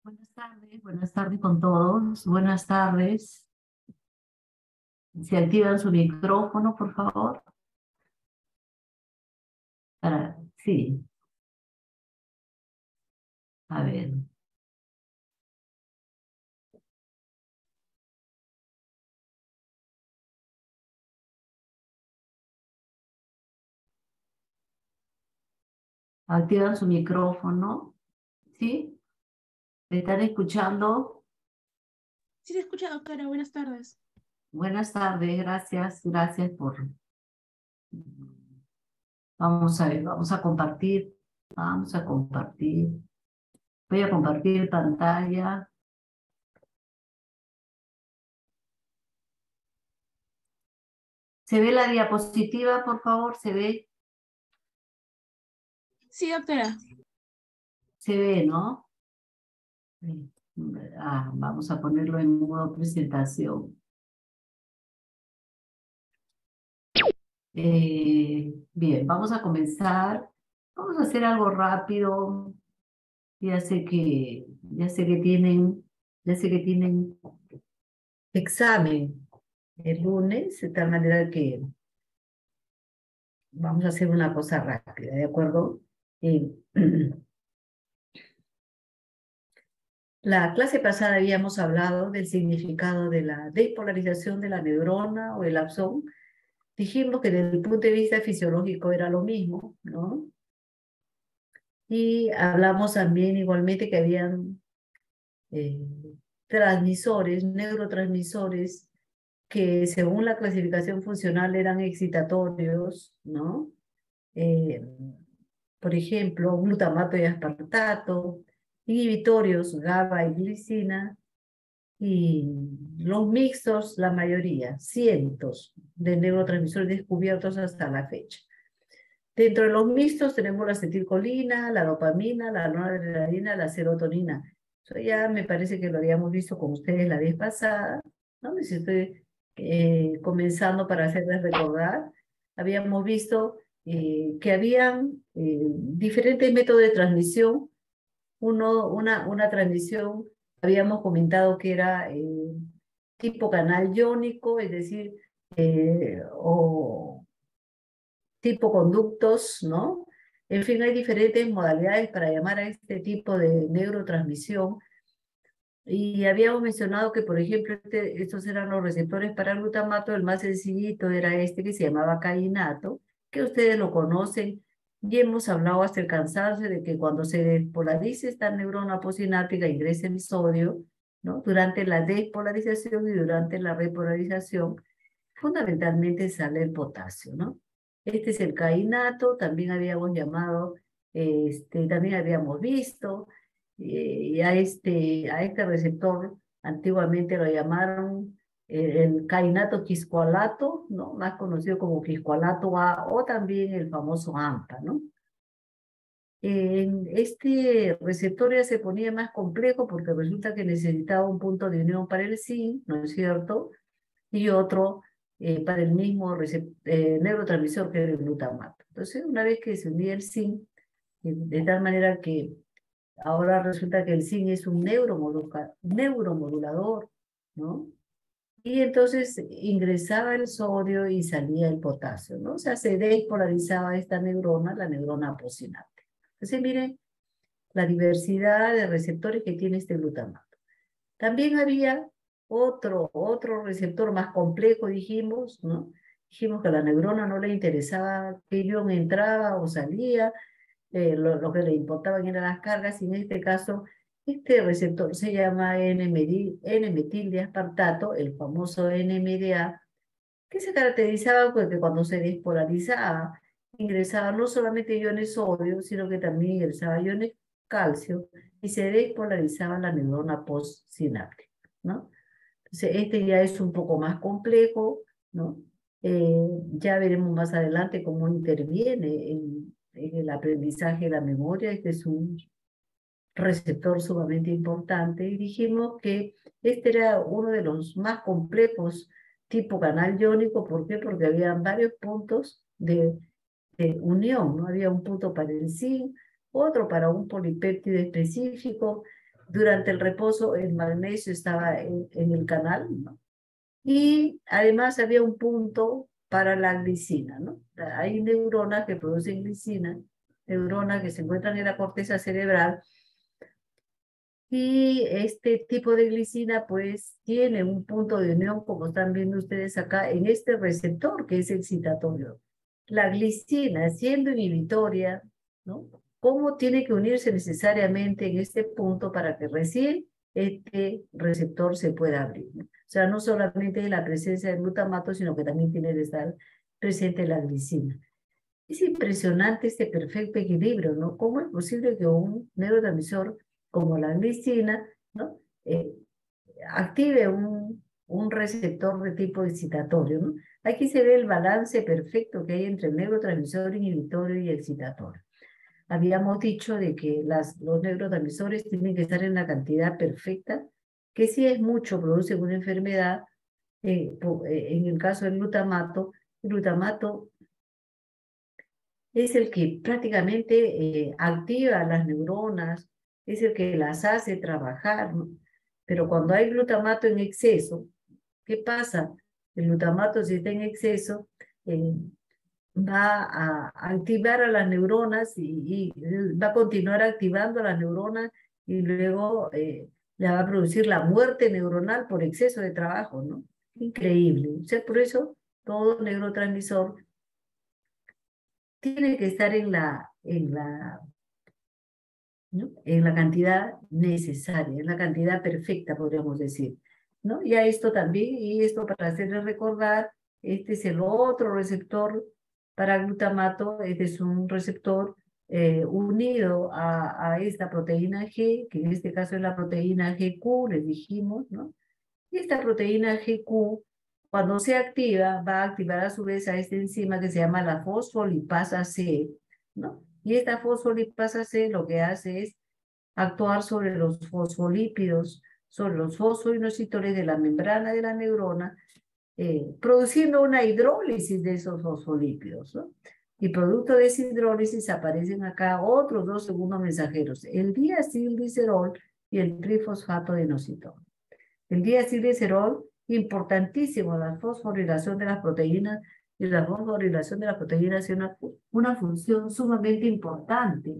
Buenas tardes con todos. Buenas tardes. Si activan su micrófono, por favor. Sí, a ver. Activan su micrófono. ¿Sí? ¿Me están escuchando? Sí, se escucha, doctora. Buenas tardes. Buenas tardes, gracias por... Vamos a ver, vamos a compartir. Vamos a compartir. Voy a compartir pantalla. ¿Se ve la diapositiva, por favor? ¿Se ve? Sí, doctora. Se ve, ¿no? Vamos a ponerlo en modo presentación. Bien, vamos a comenzar. Vamos a hacer algo rápido. Ya sé que tienen examen el lunes, de tal manera que vamos a hacer una cosa rápida, ¿de acuerdo? La clase pasada habíamos hablado del significado de la despolarización de la neurona o el axón. Dijimos que desde el punto de vista fisiológico era lo mismo, ¿no? Y hablamos también igualmente que habían eh, transmisores, neurotransmisores, que según la clasificación funcional eran excitatorios, ¿no? Eh, por ejemplo, glutamato y aspartato, inhibitorios, GABA y glicina, y los mixtos, la mayoría, cientos de neurotransmisores descubiertos hasta la fecha. Dentro de los mixtos tenemos la acetilcolina, la dopamina, la noradrenalina, la serotonina. Eso ya me parece que lo habíamos visto con ustedes la vez pasada, ¿no? Si estoy comenzando para hacerles recordar, habíamos visto que habían diferentes métodos de transmisión. Una transmisión, habíamos comentado que era tipo canal iónico, es decir, o tipo conductos, ¿no? En fin, hay diferentes modalidades para llamar a este tipo de neurotransmisión. Y habíamos mencionado que, por ejemplo, estos eran los receptores para glutamato. El más sencillito era este que se llamaba kainato, que ustedes lo conocen. Y hemos hablado hasta el cansancio de que cuando se despolariza esta neurona posináptica ingresa el sodio, ¿no? Durante la despolarización y durante la repolarización, fundamentalmente sale el potasio, ¿no? Este es el kainato, también habíamos llamado, también habíamos visto, y a este receptor antiguamente lo llamaron el kainato quiscualato, ¿no? Más conocido como quiscualato A, o también el famoso AMPA, ¿no? Este receptor ya se ponía más complejo porque resulta que necesitaba un punto de unión para el zinc, ¿no es cierto? Y otro para el mismo neurotransmisor que era el glutamato. Entonces, una vez que se unía el zinc, de tal manera que ahora resulta que el zinc es un neuromodulador, ¿no? Y entonces ingresaba el sodio y salía el potasio, ¿no? O sea, se despolarizaba esta neurona, la neurona aposináptica. Entonces, miren la diversidad de receptores que tiene este glutamato. También había otro receptor más complejo, dijimos, ¿no? Dijimos que a la neurona no le interesaba qué ion entraba o salía, lo que le importaban eran las cargas, y en este caso, este receptor se llama N-metildiaspartato, el famoso NMDA, que se caracterizaba porque cuando se despolarizaba, ingresaba no solamente iones sodio, sino que también ingresaba iones calcio, y se despolarizaba la neurona postsináptica, ¿no? Entonces, este ya es un poco más complejo, ¿no? Ya veremos más adelante cómo interviene en el aprendizaje de la memoria. Este es un receptor sumamente importante, y dijimos que este era uno de los más complejos tipo canal iónico. ¿Por qué? Porque había varios puntos de unión, ¿no? Había un punto para el zinc, otro para un polipéptido específico, durante el reposo el magnesio estaba en el canal, ¿no? Y además había un punto para la glicina, ¿no? Hay neuronas que producen glicina, neuronas que se encuentran en la corteza cerebral, y este tipo de glicina pues tiene un punto de unión, como están viendo ustedes acá, en este receptor que es excitatorio. La glicina, siendo inhibitoria, ¿no? ¿Cómo tiene que unirse necesariamente en este punto para que recién este receptor se pueda abrir, ¿no? O sea, no solamente la presencia del glutamato, sino que también tiene que estar presente la glicina. Es impresionante este perfecto equilibrio, ¿no? ¿Cómo es posible que un neurotransmisor como la glicina, ¿no? Active un receptor de tipo excitatorio, ¿no? Aquí se ve el balance perfecto que hay entre el neurotransmisor inhibitorio y excitatorio. Habíamos dicho de que los neurotransmisores tienen que estar en la cantidad perfecta, que si es mucho produce una enfermedad. En el caso del glutamato, el glutamato es el que prácticamente activa las neuronas, es el que las hace trabajar, ¿no? Pero cuando hay glutamato en exceso, ¿qué pasa? El glutamato, si está en exceso, va a activar a las neuronas y va a continuar activando a las neuronas, y luego le va a producir la muerte neuronal por exceso de trabajo, ¿no? Increíble. O sea, por eso todo neurotransmisor tiene que estar ¿no? En la cantidad necesaria, en la cantidad perfecta, podríamos decir, ¿no? Y a esto también, y esto para hacerles recordar, este es el otro receptor para glutamato. Este es un receptor unido a esta proteína G, que en este caso es la proteína GQ, les dijimos, ¿no? Y esta proteína GQ, cuando se activa, va a activar a su vez a esta enzima que se llama la fosfolipasa C, ¿no? Y esta fosfolipasa C lo que hace es actuar sobre los fosfolípidos, sobre los fosfoinositones de la membrana de la neurona, produciendo una hidrólisis de esos fosfolípidos, ¿no? Y producto de esa hidrólisis aparecen acá otros dos segundos mensajeros, el diacilglicerol y el trifosfato de inositol. El diacilglicerol, importantísimo, la fosforilación de las proteínas, y la fosforilación de las proteínas tiene una función sumamente importante,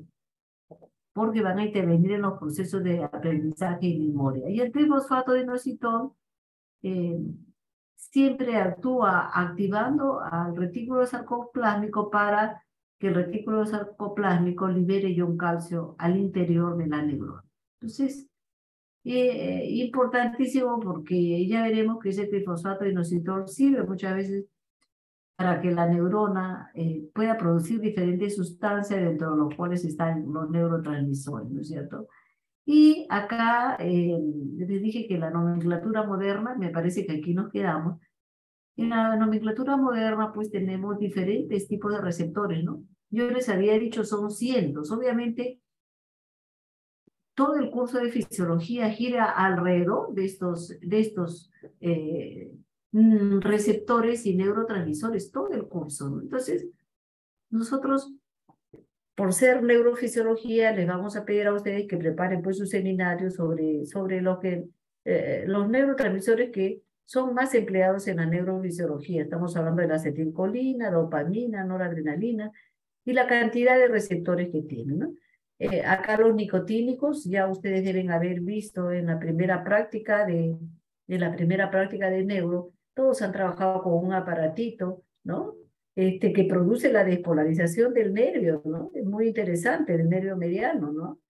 porque van a intervenir en los procesos de aprendizaje y memoria. Y el trifosfato de inositol eh, siempre actúa activando al retículo sarcoplásmico para que el retículo sarcoplásmico libere ion calcio al interior de la neurona. Entonces, importantísimo, porque ya veremos que ese trifosfato de inositol sirve muchas veces para que la neurona pueda producir diferentes sustancias, dentro de los cuales están los neurotransmisores, ¿no es cierto? Y acá les dije que la nomenclatura moderna, me parece que aquí nos quedamos. En la nomenclatura moderna pues tenemos diferentes tipos de receptores, ¿no? Yo les había dicho son cientos. Obviamente todo el curso de fisiología gira alrededor de estos receptores y neurotransmisores, todo el curso, ¿no? Entonces, nosotros, por ser neurofisiología, les vamos a pedir a ustedes que preparen pues su seminario sobre los neurotransmisores que son más empleados en la neurofisiología. Estamos hablando de la acetilcolina, dopamina, noradrenalina y la cantidad de receptores que tienen, ¿no? Acá los nicotínicos, ya ustedes deben haber visto en la primera práctica de neuro, todos han trabajado con un aparatito, ¿no? Que produce la despolarización del nervio, ¿no? Es muy interesante, del nervio mediano, ¿no?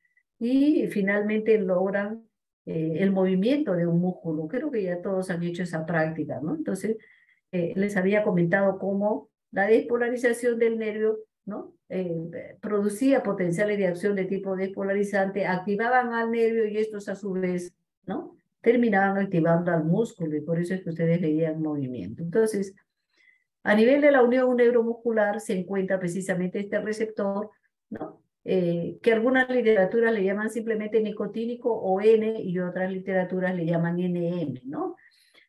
Y finalmente logran el movimiento de un músculo. Creo que ya todos han hecho esa práctica, ¿no? Entonces, les había comentado cómo la despolarización del nervio, ¿no? Producía potenciales de acción de tipo despolarizante, activaban al nervio y estos a su vez, ¿no? Terminaban activando al músculo, y por eso es que ustedes veían movimiento. Entonces, a nivel de la unión neuromuscular se encuentra precisamente este receptor, ¿no? Que algunas literaturas le llaman simplemente nicotínico o N, y otras literaturas le llaman NM, ¿no?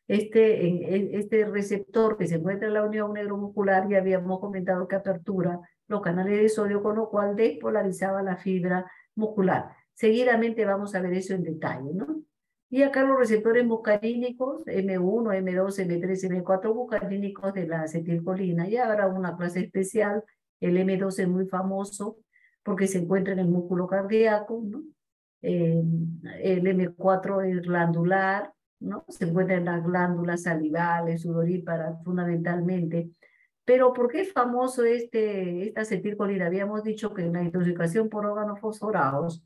Este receptor que se encuentra en la unión neuromuscular, ya habíamos comentado que apertura los canales de sodio, con lo cual despolarizaba la fibra muscular. Seguidamente vamos a ver eso en detalle, ¿no? Y acá los receptores muscarínicos, M1, M2, M3, M4, muscarínicos de la acetilcolina. Ya habrá una clase especial, el M2 es muy famoso porque se encuentra en el músculo cardíaco, ¿no? El M4 es glandular, ¿no? Se encuentra en las glándulas salivales, sudoríparas, fundamentalmente. Pero ¿por qué es famoso esta acetilcolina? Habíamos dicho que en la intoxicación por órganos fosforados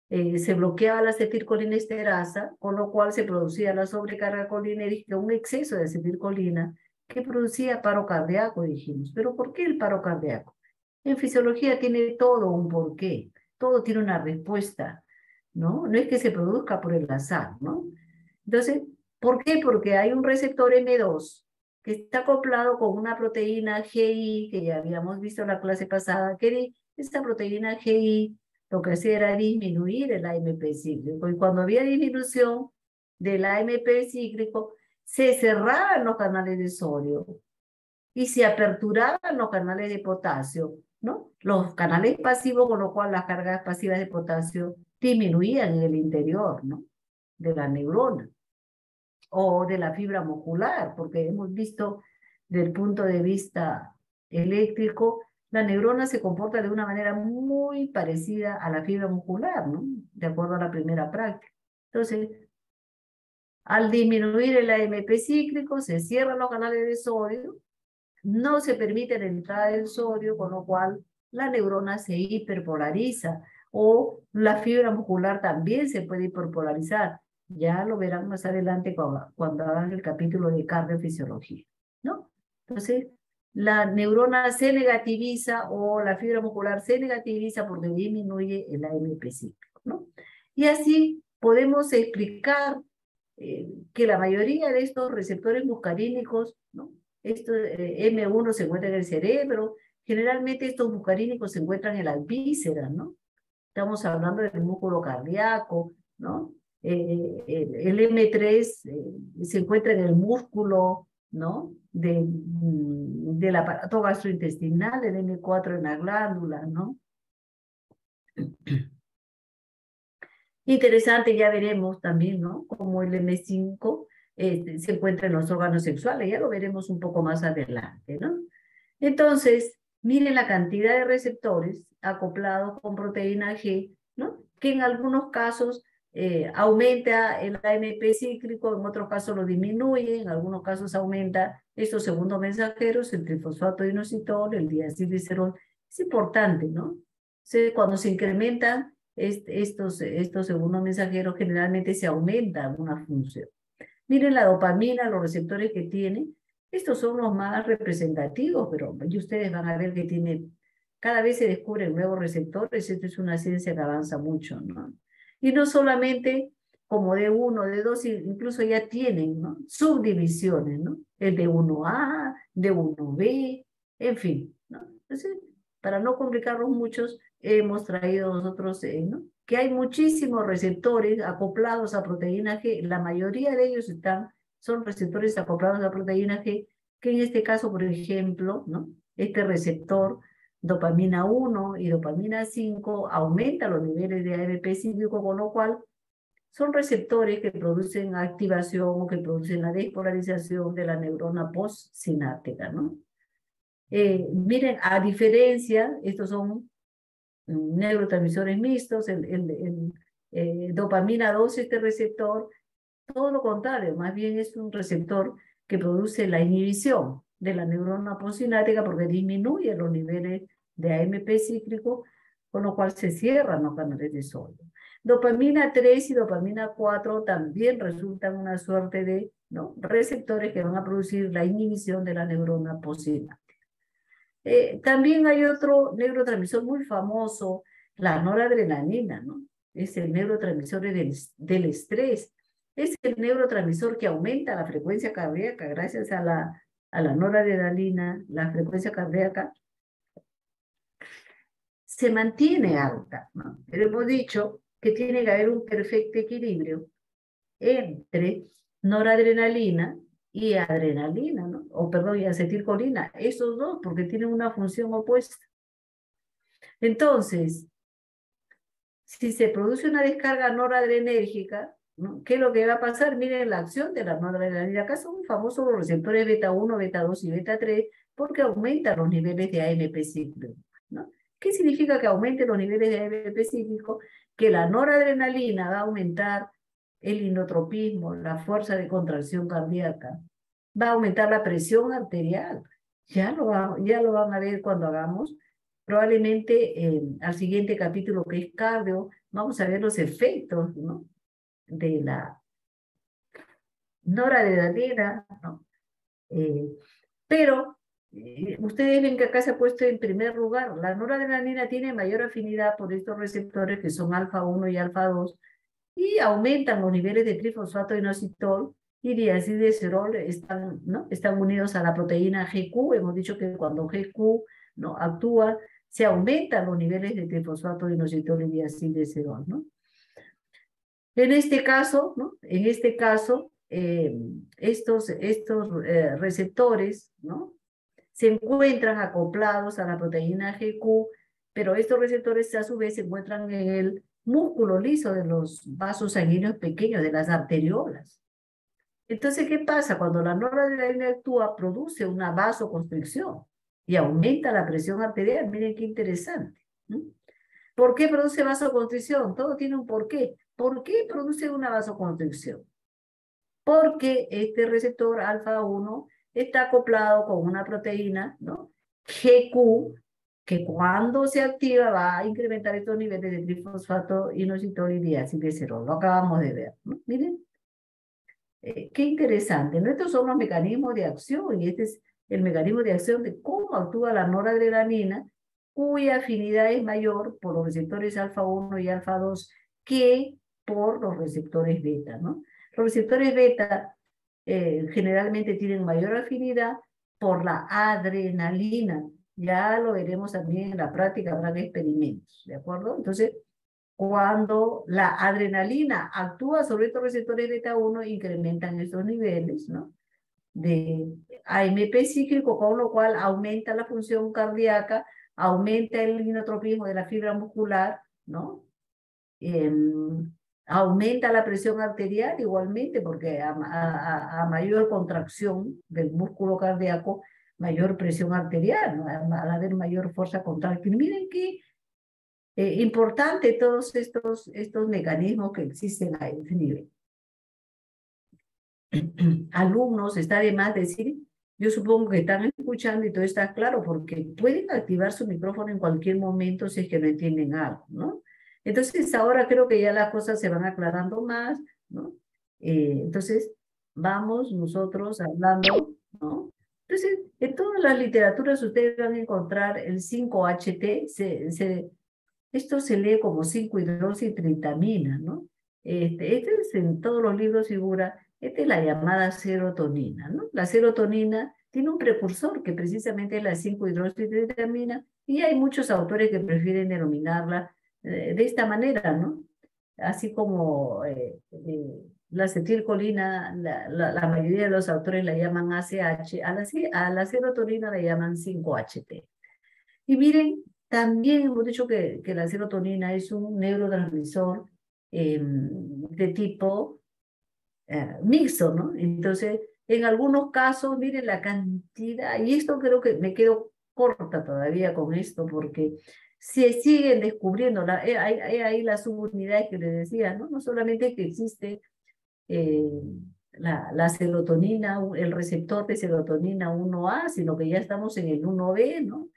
se bloqueaba la acetilcolinesterasa, con lo cual se producía la sobrecarga colinérgica, un exceso de acetilcolina que producía paro cardíaco, dijimos. Pero ¿por qué el paro cardíaco? En fisiología tiene todo un porqué, todo tiene una respuesta, ¿no? No es que se produzca por el azar, ¿no? Entonces, ¿por qué? Porque hay un receptor M2 que está acoplado con una proteína GI, que ya habíamos visto en la clase pasada, que esta proteína GI lo que hacía era disminuir el AMP cíclico. Y cuando había disminución del AMP cíclico, se cerraban los canales de sodio y se aperturaban los canales de potasio, ¿no? Los canales pasivos, con lo cual las cargas pasivas de potasio disminuían en el interior, ¿no? De la neurona o de la fibra muscular, porque hemos visto desde el punto de vista eléctrico, la neurona se comporta de una manera muy parecida a la fibra muscular, ¿no? De acuerdo a la primera práctica. Entonces, al disminuir el AMP cíclico, se cierran los canales de sodio, no se permite la entrada del sodio, con lo cual la neurona se hiperpolariza o la fibra muscular también se puede hiperpolarizar. Ya lo verán más adelante cuando hagan el capítulo de cardiofisiología, ¿no? Entonces, la neurona se negativiza o la fibra muscular se negativiza porque disminuye el AMP cíclico, ¿no? Y así podemos explicar que la mayoría de estos receptores muscarínicos, ¿no? Esto, M1 se encuentra en el cerebro, generalmente estos muscarínicos se encuentran en las vísceras, ¿no? Estamos hablando del músculo cardíaco, ¿no? El M3 se encuentra en el músculo, ¿no? Del aparato gastrointestinal, el M4 en la glándula, ¿no? Interesante, ya veremos también, ¿no? Como el M5 se encuentra en los órganos sexuales, ya lo veremos un poco más adelante, ¿no? Entonces, miren la cantidad de receptores acoplados con proteína G, ¿no? Que en algunos casos aumenta el AMP cíclico, en otros casos lo disminuye, en algunos casos aumenta estos segundos mensajeros, el trifosfato de inositol, el diacilglicerol. Es importante, ¿no? Cuando se incrementan estos segundos mensajeros, generalmente se aumenta una función. Miren la dopamina, los receptores que tiene. Estos son los más representativos, pero y ustedes van a ver que tiene, cada vez se descubren nuevos receptores. Esto es una ciencia que avanza mucho, ¿no? Y no solamente como D1, D2, incluso ya tienen, ¿no? Subdivisiones, ¿no? El D1A, D1B, en fin, ¿no? Entonces, para no complicarlos muchos, hemos traído nosotros, ¿no? Que hay muchísimos receptores acoplados a proteína G, la mayoría de ellos son receptores acoplados a proteína G, que en este caso, por ejemplo, ¿no? Este receptor dopamina 1 y dopamina 5 aumenta los niveles de AMP cíclico, con lo cual son receptores que producen activación o que producen la despolarización de la neurona postsináptica, ¿no? Miren, a diferencia, estos son neurotransmisores mixtos, dopamina 2, este receptor, todo lo contrario, más bien es un receptor que produce la inhibición de la neurona postsináptica porque disminuye los niveles de AMP cíclico, con lo cual se cierran los canales de sodio. Dopamina 3 y dopamina 4 también resultan una suerte de, ¿no? receptores que van a producir la inhibición de la neurona postsináptica. También hay otro neurotransmisor muy famoso, la noradrenalina, ¿no? Es el neurotransmisor del estrés. Es el neurotransmisor que aumenta la frecuencia cardíaca gracias a la noradrenalina, la frecuencia cardíaca se mantiene alta, ¿no? Pero hemos dicho que tiene que haber un perfecto equilibrio entre noradrenalina y adrenalina, ¿no? O perdón, y acetilcolina, esos dos, porque tienen una función opuesta. Entonces, si se produce una descarga noradrenérgica, ¿no? ¿Qué es lo que va a pasar? Miren la acción de la noradrenalina. Acá son famosos los receptores beta 1, beta 2 y beta 3 porque aumentan los niveles de AMP cíclico, ¿no? ¿Qué significa que aumenten los niveles de AMP cíclico? Que la noradrenalina va a aumentar el inotropismo, la fuerza de contracción cardíaca, va a aumentar la presión arterial. Ya lo van a ver cuando hagamos. Probablemente al siguiente capítulo que es cardio, vamos a ver los efectos, ¿no? De la noradrenalina, ¿no? Pero ustedes ven que acá se ha puesto en primer lugar. La noradrenalina tiene mayor afinidad por estos receptores que son alfa 1 y alfa 2 y aumentan los niveles de trifosfato inositol y diacilglicirol están, ¿no? Están unidos a la proteína GQ. Hemos dicho que cuando GQ, ¿no? actúa, se aumentan los niveles de trifosfato inositol y diacilglicirol, ¿no? En este caso, ¿no? En este caso, estos receptores, ¿no? Se encuentran acoplados a la proteína GQ, pero estos receptores a su vez se encuentran en el músculo liso de los vasos sanguíneos pequeños, de las arteriolas. Entonces, ¿qué pasa? Cuando la noradrenalina actúa, produce una vasoconstricción y aumenta la presión arterial. Miren qué interesante, ¿no? ¿Por qué produce vasoconstricción? Todo tiene un porqué. ¿Por qué produce una vasoconstricción? Porque este receptor alfa 1 está acoplado con una proteína, ¿no? GQ, que cuando se activa va a incrementar estos niveles de trifosfato inositol y diacilglicirol. Lo acabamos de ver, ¿no? Miren, qué interesante, ¿no? Estos son los mecanismos de acción y este es el mecanismo de acción de cómo actúa la noradrenalina, cuya afinidad es mayor por los receptores alfa 1 y alfa 2 que por los receptores beta, ¿no? Los receptores beta generalmente tienen mayor afinidad por la adrenalina. Ya lo veremos también en la práctica, habrán experimentos, ¿de acuerdo? Entonces, cuando la adrenalina actúa sobre estos receptores beta 1, incrementan estos niveles, ¿no? De AMP cíclico, con lo cual aumenta la función cardíaca, aumenta el inotropismo de la fibra muscular, ¿no? Aumenta la presión arterial igualmente, porque a mayor contracción del músculo cardíaco, mayor presión arterial, ¿no? Al haber mayor fuerza contráctil. Miren qué importante todos estos mecanismos que existen a ese nivel. Alumnos, está de más decir, yo supongo que están escuchando y todo está claro, porque pueden activar su micrófono en cualquier momento si es que no entienden algo, ¿no? Entonces ahora creo que ya las cosas se van aclarando más, ¿no? Entonces vamos nosotros hablando, ¿no? Entonces, en todas las literaturas ustedes van a encontrar el 5-HT, esto se lee como 5-hidroxitritamina, ¿no? Este es en todos los libros figura, esta es la llamada serotonina, ¿no? La serotonina tiene un precursor que precisamente es la 5-hidroxitritamina y hay muchos autores que prefieren denominarla de esta manera, ¿no? Así como la acetilcolina, la mayoría de los autores la llaman ACH, a la serotonina la llaman 5-HT. Y miren, también hemos dicho que la serotonina es un neurotransmisor de tipo mixto, ¿no? Entonces, en algunos casos, miren la cantidad, y esto creo que me quedo corta todavía con esto, porque se siguen descubriendo, hay ahí las subunidades que les decía, ¿no? No solamente que existe la serotonina, el receptor de serotonina 1A, sino que ya estamos en el 1B, ¿no?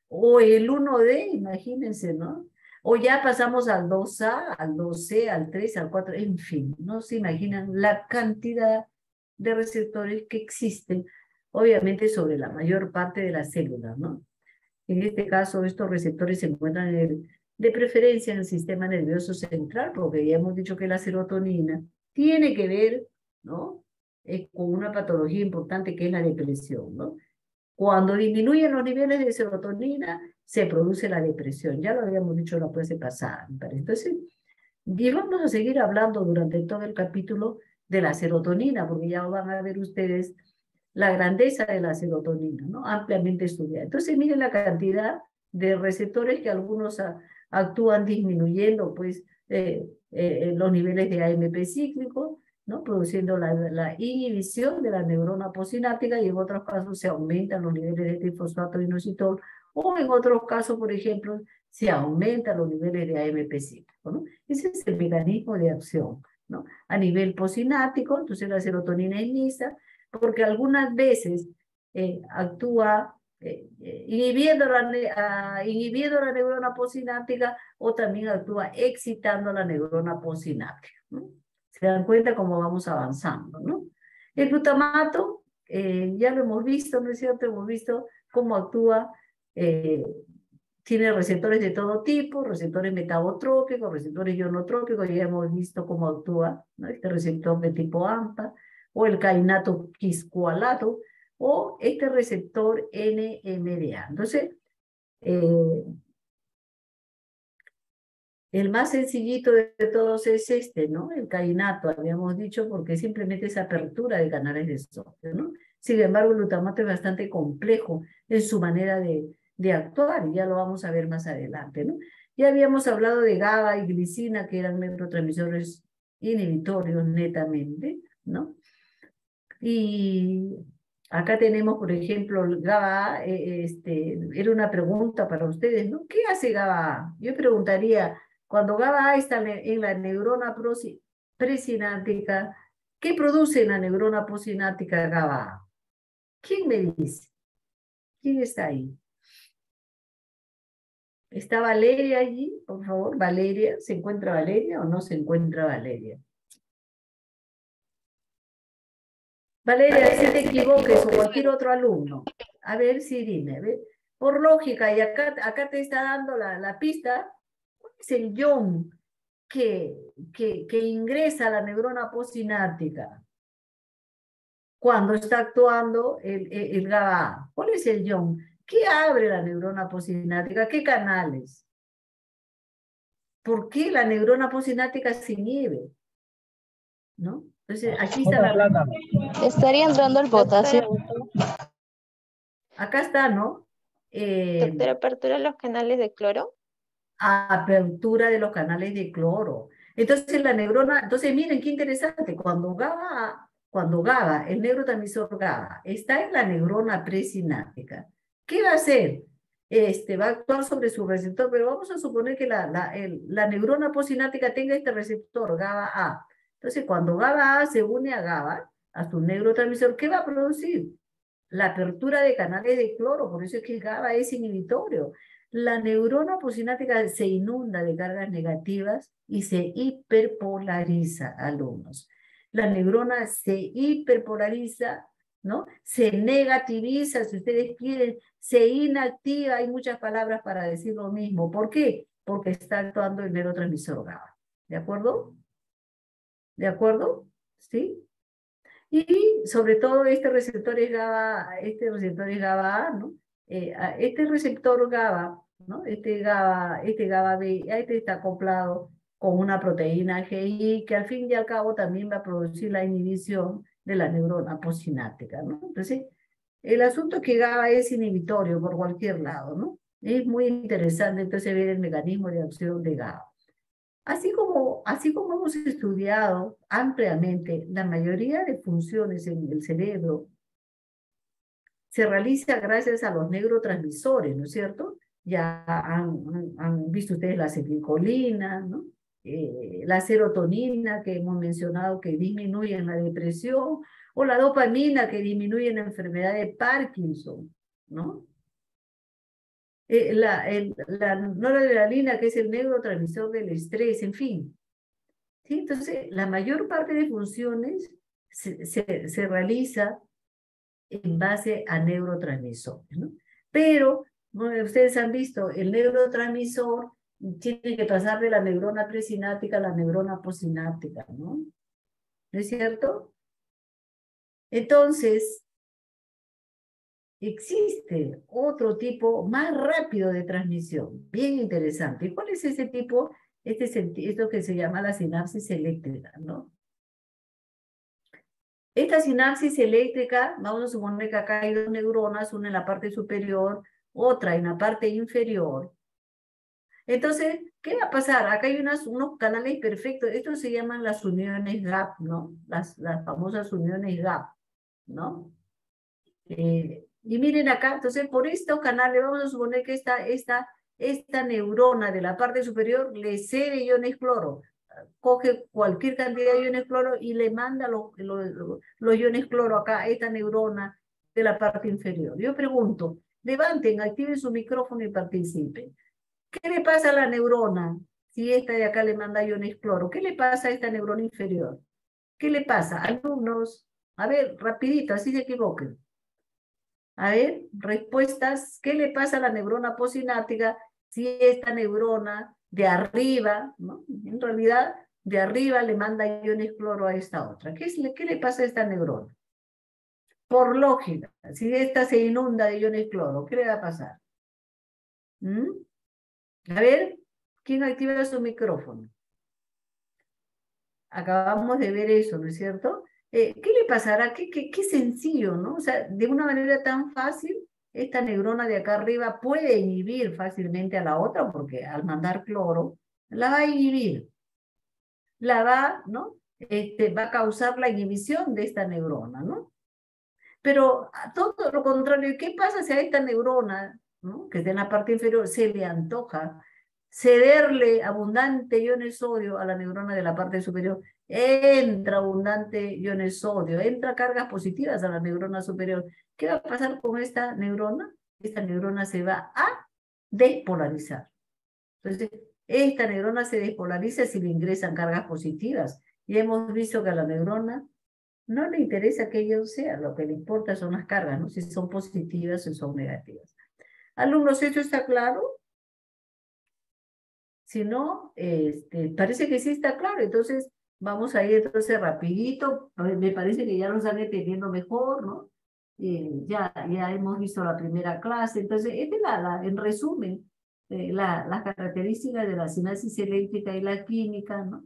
O el 1D, imagínense, ¿no? O ya pasamos al 2A, al 2C, al 3, al 4, en fin, no se imaginan la cantidad de receptores que existen, obviamente sobre la mayor parte de las células, ¿no? En este caso, estos receptores se encuentran de preferencia en el sistema nervioso central, porque ya hemos dicho que la serotonina tiene que ver, ¿no? Con una patología importante que es la depresión, ¿no? Cuando disminuyen los niveles de serotonina, se produce la depresión. Ya lo habíamos dicho la clase pasada, me parece. Entonces, y vamos a seguir hablando durante todo el capítulo de la serotonina, porque ya van a ver ustedes la grandeza de la serotonina, ¿no? Ampliamente estudiada. Entonces, miren la cantidad de receptores que algunos actúan disminuyendo pues los niveles de AMP cíclico, ¿no? Produciendo la inhibición de la neurona postsináptica, y en otros casos se aumentan los niveles de trifosfato inositol, o en otros casos, por ejemplo, se aumentan los niveles de AMP cíclico, ¿no? Ese es el mecanismo de acción, ¿no? A nivel postsináptico, entonces la serotonina es mixta, porque algunas veces actúa inhibiendo la neurona postsináptica, o también actúa excitando la neurona postsináptica, ¿no? Se dan cuenta cómo vamos avanzando, ¿no? El glutamato, ya lo hemos visto, ¿no es cierto? Hemos visto cómo actúa, tiene receptores de todo tipo, receptores metabotrópicos, receptores ionotrópicos, ya hemos visto cómo actúa, ¿no? Este receptor de tipo AMPA, o el kainato quiscualato, o este receptor NMDA. Entonces, el más sencillito de todos es este, ¿no? El kainato, habíamos dicho, porque simplemente es apertura de canales de sodio, ¿no? Sin embargo, el glutamato es bastante complejo en su manera de actuar, y ya lo vamos a ver más adelante, ¿no? Ya habíamos hablado de GABA y glicina, que eran neurotransmisores inhibitorios netamente, ¿no? Y acá tenemos, por ejemplo, el GABA, era una pregunta para ustedes, ¿no? ¿Qué hace GABA? Yo preguntaría, cuando GABA está en la neurona presináptica, ¿qué produce en la neurona postsináptica GABA? ¿Quién me dice? ¿Quién está ahí? ¿Está Valeria allí? Por favor, Valeria. ¿Se encuentra Valeria o no se encuentra Valeria? Valeria, si te equivoques, o cualquier otro alumno. A ver, sí, dime. A ver. Por lógica, y acá te está dando la pista, ¿cuál es el ion que ingresa a la neurona postsináptica cuando está actuando el GABA? ¿Cuál es el ion? ¿Qué abre la neurona postsináptica? ¿Qué canales? ¿Por qué la neurona postsináptica se inhibe? ¿No? Entonces, aquí está la... Estaría entrando el potasio. Acá está, ¿no? Doctora, apertura los canales de cloro. Apertura de los canales de cloro. Entonces la neurona, entonces miren qué interesante, cuando GABA, el neurotransmisor GABA, está en la neurona presináptica, ¿qué va a hacer? Va a actuar sobre su receptor, pero vamos a suponer que la neurona postsináptica tenga este receptor GABA-A. Entonces cuando GABA-A se une a GABA, a su neurotransmisor, ¿qué va a producir? La apertura de canales de cloro, por eso es que el GABA es inhibitorio. La neurona postsináptica se inunda de cargas negativas y se hiperpolariza, alumnos. La neurona se hiperpolariza, ¿no? Se negativiza, si ustedes quieren, se inactiva, hay muchas palabras para decir lo mismo. ¿Por qué? Porque está actuando el neurotransmisor GABA. ¿De acuerdo? ¿De acuerdo? ¿Sí? Y sobre todo este receptor es GABA, ¿no? Este receptor GABA, ¿no? Este GABA B, este está acoplado con una proteína GI que al fin y al cabo también va a producir la inhibición de la neurona postsináptica, ¿no? Entonces, el asunto es que GABA es inhibitorio por cualquier lado, ¿no? Es muy interesante entonces ver el mecanismo de acción de GABA. Así como hemos estudiado ampliamente, la mayoría de funciones en el cerebro se realiza gracias a los neurotransmisores, ¿no es cierto? Ya han visto ustedes la acetilcolina, ¿no? La serotonina que hemos mencionado que disminuye en la depresión, o la dopamina que disminuye en la enfermedad de Parkinson, ¿no? La noradrenalina, que es el neurotransmisor del estrés, en fin. ¿Sí? Entonces, la mayor parte de funciones se realiza en base a neurotransmisores, ¿no? Pero, bueno, ustedes han visto, el neurotransmisor tiene que pasar de la neurona presináptica a la neurona postsináptica, ¿no? ¿No es cierto? Entonces, existe otro tipo más rápido de transmisión, bien interesante. ¿Y cuál es ese tipo? Esto que se llama la sinapsis eléctrica, ¿no? Esta sinapsis eléctrica, vamos a suponer que acá hay dos neuronas, una en la parte superior, otra en la parte inferior. Entonces, ¿qué va a pasar? Acá hay unos canales perfectos. Estos se llaman las uniones gap, ¿no? Las famosas uniones gap, ¿no? Y miren acá, entonces por estos canales vamos a suponer que esta neurona de la parte superior le cede iones cloro. Coge cualquier cantidad de iones cloro y le manda los iones cloro acá a esta neurona de la parte inferior. Yo pregunto, levanten, activen su micrófono y participen. ¿Qué le pasa a la neurona si esta de acá le manda iones cloro? ¿Qué le pasa a esta neurona inferior? ¿Qué le pasa? Alumnos, a ver, rapidito, así se equivoquen. A ver, respuestas. ¿Qué le pasa a la neurona posináptica si esta neurona de arriba, ¿no? En realidad, de arriba le manda iones cloro a esta otra? ¿Qué le pasa a esta neurona? Por lógica, si esta se inunda de iones cloro, ¿qué le va a pasar? ¿Mm? A ver, ¿quién activa su micrófono? Acabamos de ver eso, ¿no es cierto? ¿Qué le pasará? Qué sencillo, ¿no? O sea, de una manera tan fácil, esta neurona de acá arriba puede inhibir fácilmente a la otra, porque al mandar cloro, la va a inhibir. La va, ¿no? Va a causar la inhibición de esta neurona, ¿no? Pero a todo lo contrario, ¿qué pasa si a esta neurona, ¿no? Que está en la parte inferior, se le antoja cederle abundante iones sodio a la neurona de la parte superior? Entra abundante iones sodio, entra cargas positivas a la neurona superior. ¿Qué va a pasar con esta neurona? Esta neurona se va a despolarizar. Entonces, esta neurona se despolariza si le ingresan cargas positivas. Y hemos visto que a la neurona no le interesa que ello sea, lo que le importa son las cargas, ¿no? Si son positivas o son negativas. Alumnos, ¿esto está claro? Si no, parece que sí está claro. Entonces, vamos a ir entonces rapidito. Me parece que ya lo están entendiendo mejor, ¿no? Ya hemos visto la primera clase. Entonces, esta es en resumen, las características de la sinapsis eléctrica y la química, ¿no?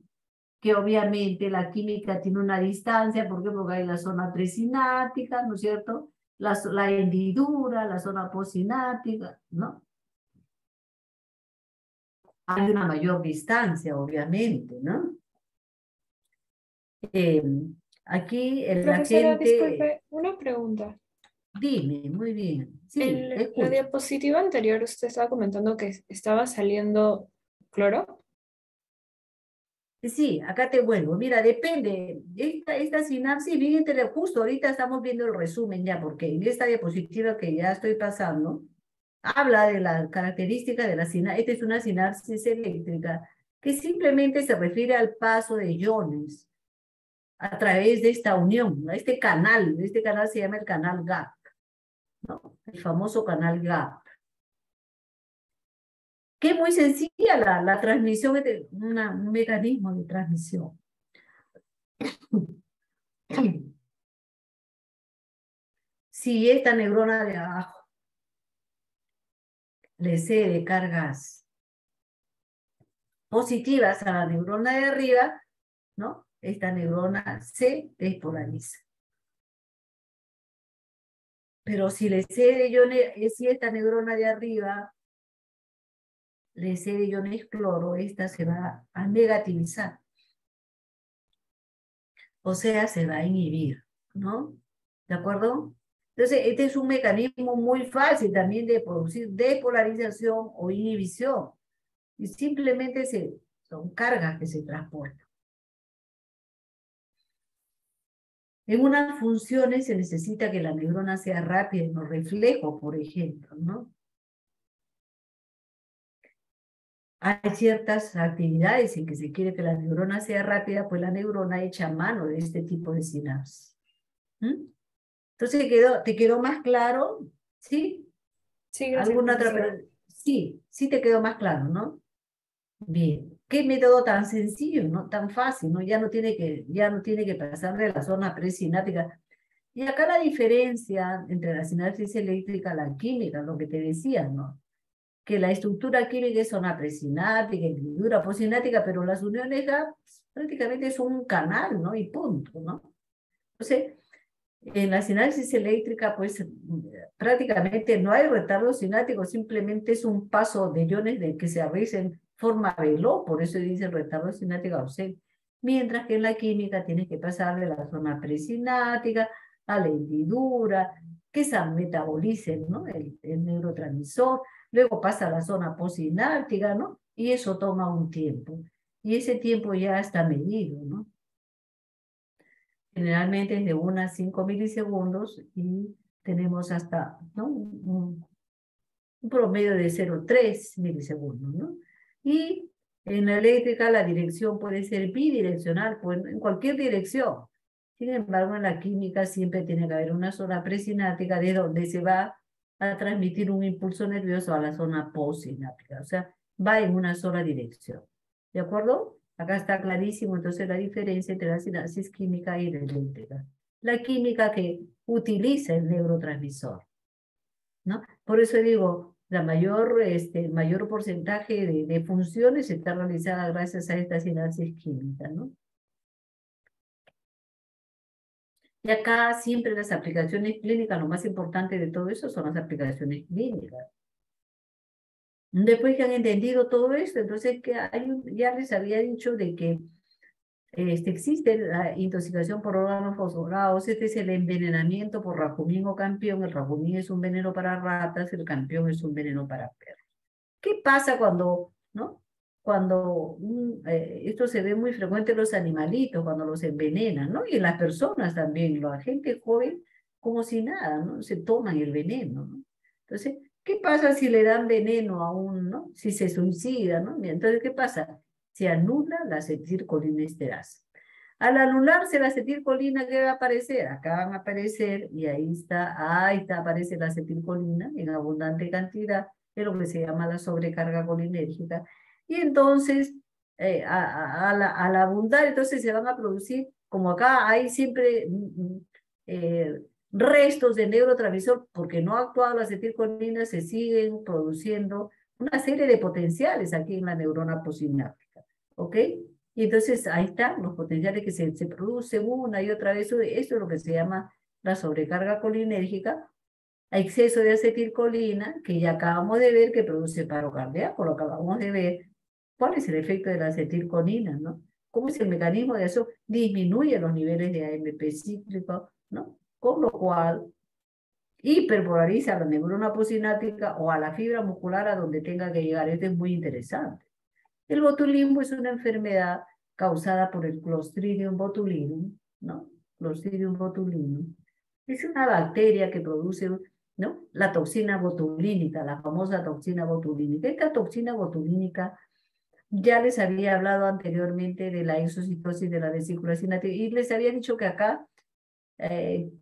Que obviamente la química tiene una distancia, ¿por qué? Porque hay la zona presináptica, ¿no es cierto? La hendidura, la zona postsináptica, ¿no? Hay una mayor distancia, obviamente, ¿no? Aquí la Profesora, gente... disculpe, una pregunta. Dime, muy bien. Sí, En la escucho. diapositiva anterior usted estaba comentando que estaba saliendo cloro. Sí, acá te vuelvo. Mira, depende. Esta sinapsis, bien, justo ahorita estamos viendo el resumen ya, porque en esta diapositiva que ya estoy pasando, habla de la característica de la sinapsis. Esta es una sinapsis eléctrica que simplemente se refiere al paso de iones a través de esta unión, ¿no? Este canal se llama el canal GAP, ¿no? El famoso canal GAP. Que es muy sencilla la transmisión, un mecanismo de transmisión. Si esta neurona de abajo le cede cargas positivas a la neurona de arriba, ¿no? Esta neurona se despolariza. Pero si le cede si esta neurona de arriba le cede iones cloro, esta se va a negativizar. O sea, se va a inhibir, ¿no? ¿De acuerdo? Entonces, este es un mecanismo muy fácil también de producir despolarización o inhibición. Y simplemente son cargas que se transportan. En unas funciones se necesita que la neurona sea rápida en los reflejos, por ejemplo, ¿no? Hay ciertas actividades en que se quiere que la neurona sea rápida, pues la neurona echa mano de este tipo de sinapsis. Entonces, ¿te quedó más claro? ¿Sí? Sí, gracias, ¿Alguna otra profesora. pregunta? Sí, sí te quedó más claro, ¿no? Bien. ¿Qué método tan sencillo, no? Tan fácil, ¿no? Ya no tiene que pasar de la zona presináptica. Y acá la diferencia entre la sinapsis eléctrica y la química, lo que te decía, ¿no? Que la estructura química es zona presináptica, hendidura postsináptica, pero las uniones GAP prácticamente son un canal, ¿no? Y punto, ¿no? Entonces, En la sinapsis eléctrica, pues prácticamente no hay retardo sináptico, simplemente es un paso de iones de que se realiza en forma veloz, por eso dice retardo sináptico ausente. Mientras que en la química tienes que pasar de la zona presináptica a la hendidura, que se metabolice, ¿no? El neurotransmisor, luego pasa a la zona postsináptica, ¿no? Y eso toma un tiempo. Y ese tiempo ya está medido, ¿no? Generalmente es de 1 a 5 milisegundos y tenemos hasta, ¿no? un promedio de 0,3 milisegundos, ¿no? Y en la eléctrica la dirección puede ser bidireccional, pues en cualquier dirección. Sin embargo, en la química siempre tiene que haber una zona presináptica de donde se va a transmitir un impulso nervioso a la zona postsináptica. O sea, va en una sola dirección. ¿De acuerdo? Acá está clarísimo entonces la diferencia entre la sinapsis química y la eléctrica. La química que utiliza el neurotransmisor, ¿no? Por eso digo, el mayor porcentaje de funciones está realizada gracias a esta sinapsis química, ¿no? Y acá siempre las aplicaciones clínicas, lo más importante de todo eso son las aplicaciones clínicas. Después que han entendido todo esto, entonces ya les había dicho de que existe la intoxicación por órganos fosforados, este es el envenenamiento por racumín o campión. El racumín es un veneno para ratas, el campión es un veneno para perros. ¿Qué pasa cuando, no? Cuando esto se ve muy frecuente en los animalitos, cuando los envenenan, ¿no? Y en las personas también, la gente joven, como si nada, ¿no? Se toman el veneno, ¿no? Entonces, ¿qué pasa si le dan veneno a ¿no? Si se suicida, ¿no? Entonces, ¿qué pasa? Se anula la acetilcolinesterasa. Al anularse la acetilcolina, ¿qué va a aparecer? Acá van a aparecer, y ahí está, aparece la acetilcolina en abundante cantidad, de lo que se llama la sobrecarga colinérgica. Y entonces, al abundar, entonces se van a producir, como acá hay siempre restos de neurotransmisor, porque no ha actuado la acetilcolina, se siguen produciendo una serie de potenciales aquí en la neurona postsináptica, ¿ok? Y entonces ahí están los potenciales que se producen una y otra vez. Eso es lo que se llama la sobrecarga colinérgica, a exceso de acetilcolina, que ya acabamos de ver que produce paro cardíaco, lo acabamos de ver. ¿Cuál es el efecto de la acetilcolina, no? ¿Cómo es el mecanismo de eso? Disminuye los niveles de AMP cíclico, ¿no? Con lo cual hiperpolariza a la neurona postsináptica o a la fibra muscular a donde tenga que llegar. Esto es muy interesante. El botulismo es una enfermedad causada por el Clostridium botulinum, ¿no? Clostridium botulinum. Es una bacteria que produce, ¿no? La toxina botulínica, la famosa toxina botulínica. Esta toxina botulínica, ya les había hablado anteriormente de la exocitosis de la vesícula sináptica y les había dicho que acá,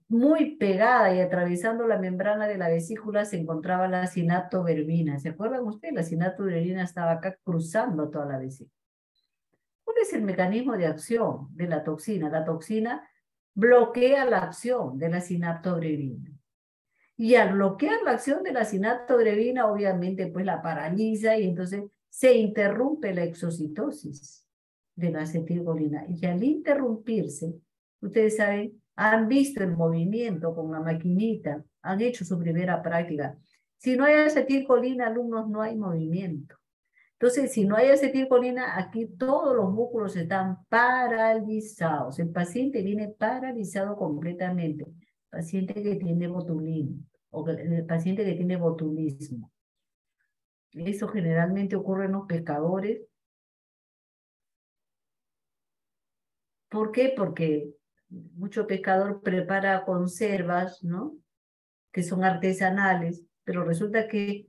muy pegada y atravesando la membrana de la vesícula, se encontraba la sinaptoverbina. ¿Se acuerdan ustedes? La sinaptoverbina estaba acá cruzando toda la vesícula. ¿Cuál es el mecanismo de acción de la toxina? La toxina bloquea la acción de la sinaptoverbina. Y al bloquear la acción de la sinaptoverbina, obviamente, pues la paraliza y entonces se interrumpe la exocitosis de la acetilcolina. Y al interrumpirse, ustedes saben, han visto el movimiento con la maquinita, han hecho su primera práctica. Si no hay acetilcolina, alumnos, no hay movimiento. Entonces, si no hay acetilcolina, aquí todos los músculos están paralizados. El paciente viene paralizado completamente. El paciente que tiene botulismo o el paciente que tiene botulismo. Eso generalmente ocurre en los pescadores. ¿Por qué? Porque mucho pescador prepara conservas, ¿no? Que son artesanales, pero resulta que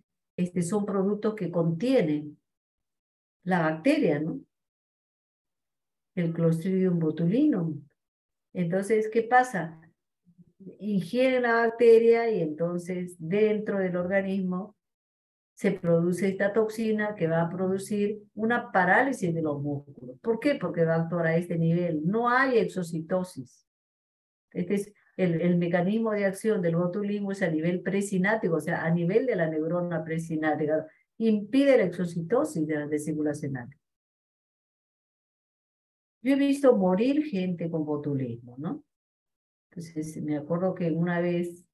son productos que contienen la bacteria, ¿no? El Clostridium botulinum. Entonces, ¿qué pasa? Ingieren la bacteria y entonces dentro del organismo se produce esta toxina que va a producir una parálisis de los músculos. ¿Por qué? Porque va a actuar a este nivel. No hay exocitosis. Este es el mecanismo de acción del botulismo, es a nivel presináptico, o sea, a nivel de la neurona presináptica. Impide la exocitosis de las vesículas sinápticas. Yo he visto morir gente con botulismo, ¿no? Entonces, me acuerdo que una vez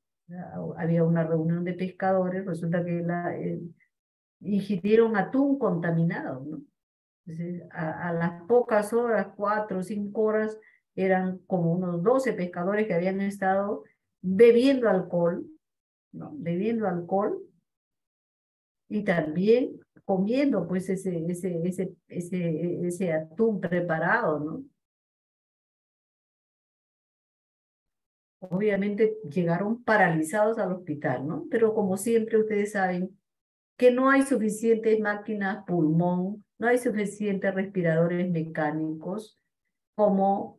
había una reunión de pescadores, resulta que ingirieron atún contaminado, ¿no? Entonces, a las pocas horas, 4 o 5 horas, eran como unos 12 pescadores que habían estado bebiendo alcohol, ¿no? Bebiendo alcohol y también comiendo pues ese atún preparado, ¿no? Obviamente llegaron paralizados al hospital, ¿no? Pero como siempre ustedes saben que no hay suficientes máquinas pulmón, no hay suficientes respiradores mecánicos como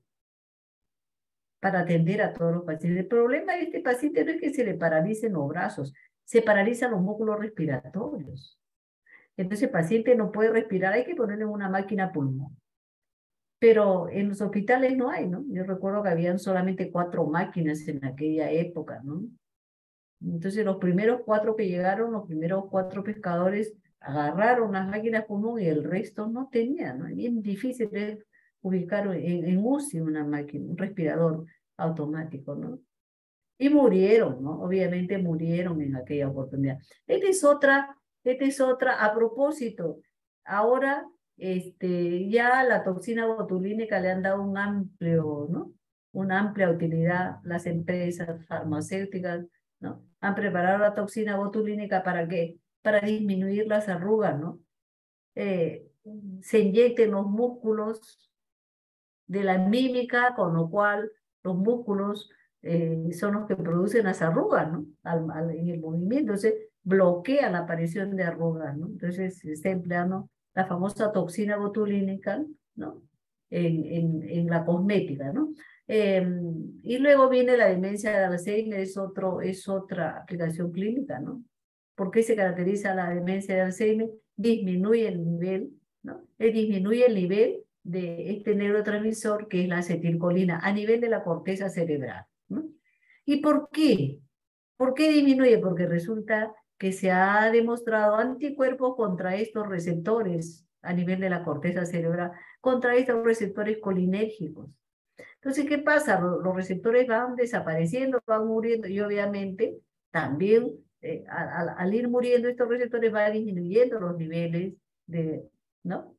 para atender a todos los pacientes. El problema de este paciente no es que se le paralicen los brazos, se paralizan los músculos respiratorios. Entonces el paciente no puede respirar, hay que ponerle una máquina pulmón. Pero en los hospitales no hay, ¿no? Yo recuerdo que habían solamente 4 máquinas en aquella época, ¿no? Entonces los primeros 4 que llegaron, los primeros 4 pescadores agarraron las máquinas pulmón y el resto no tenían, ¿no? Es bien difícil de ubicar en UCI una máquina, un respirador automático, ¿no? Y murieron, ¿no? Obviamente murieron en aquella oportunidad. Esta es otra, a propósito, ahora ya la toxina botulínica le han dado un amplio, ¿no? Una amplia utilidad las empresas farmacéuticas, ¿no? Han preparado la toxina botulínica ¿para qué? Para disminuir las arrugas, ¿no? Se inyecten los músculos de la mímica, con lo cual los músculos son los que producen las arrugas, ¿no? En el movimiento, entonces bloquea la aparición de arrugas, ¿no? Entonces se está empleando la famosa toxina botulínica, ¿no? En la cosmética, ¿no? Y luego viene la demencia de Alzheimer, es otra aplicación clínica, ¿no? ¿Por qué se caracteriza la demencia de Alzheimer? Disminuye el nivel, ¿no? Disminuye el nivel de este neurotransmisor que es la acetilcolina a nivel de la corteza cerebral, ¿no? ¿Y por qué? ¿Por qué disminuye? Porque resulta que se ha demostrado anticuerpos contra estos receptores a nivel de la corteza cerebral, contra estos receptores colinérgicos. Entonces, ¿qué pasa? Los receptores van desapareciendo, van muriendo y obviamente también al ir muriendo estos receptores van disminuyendo los niveles ¿no?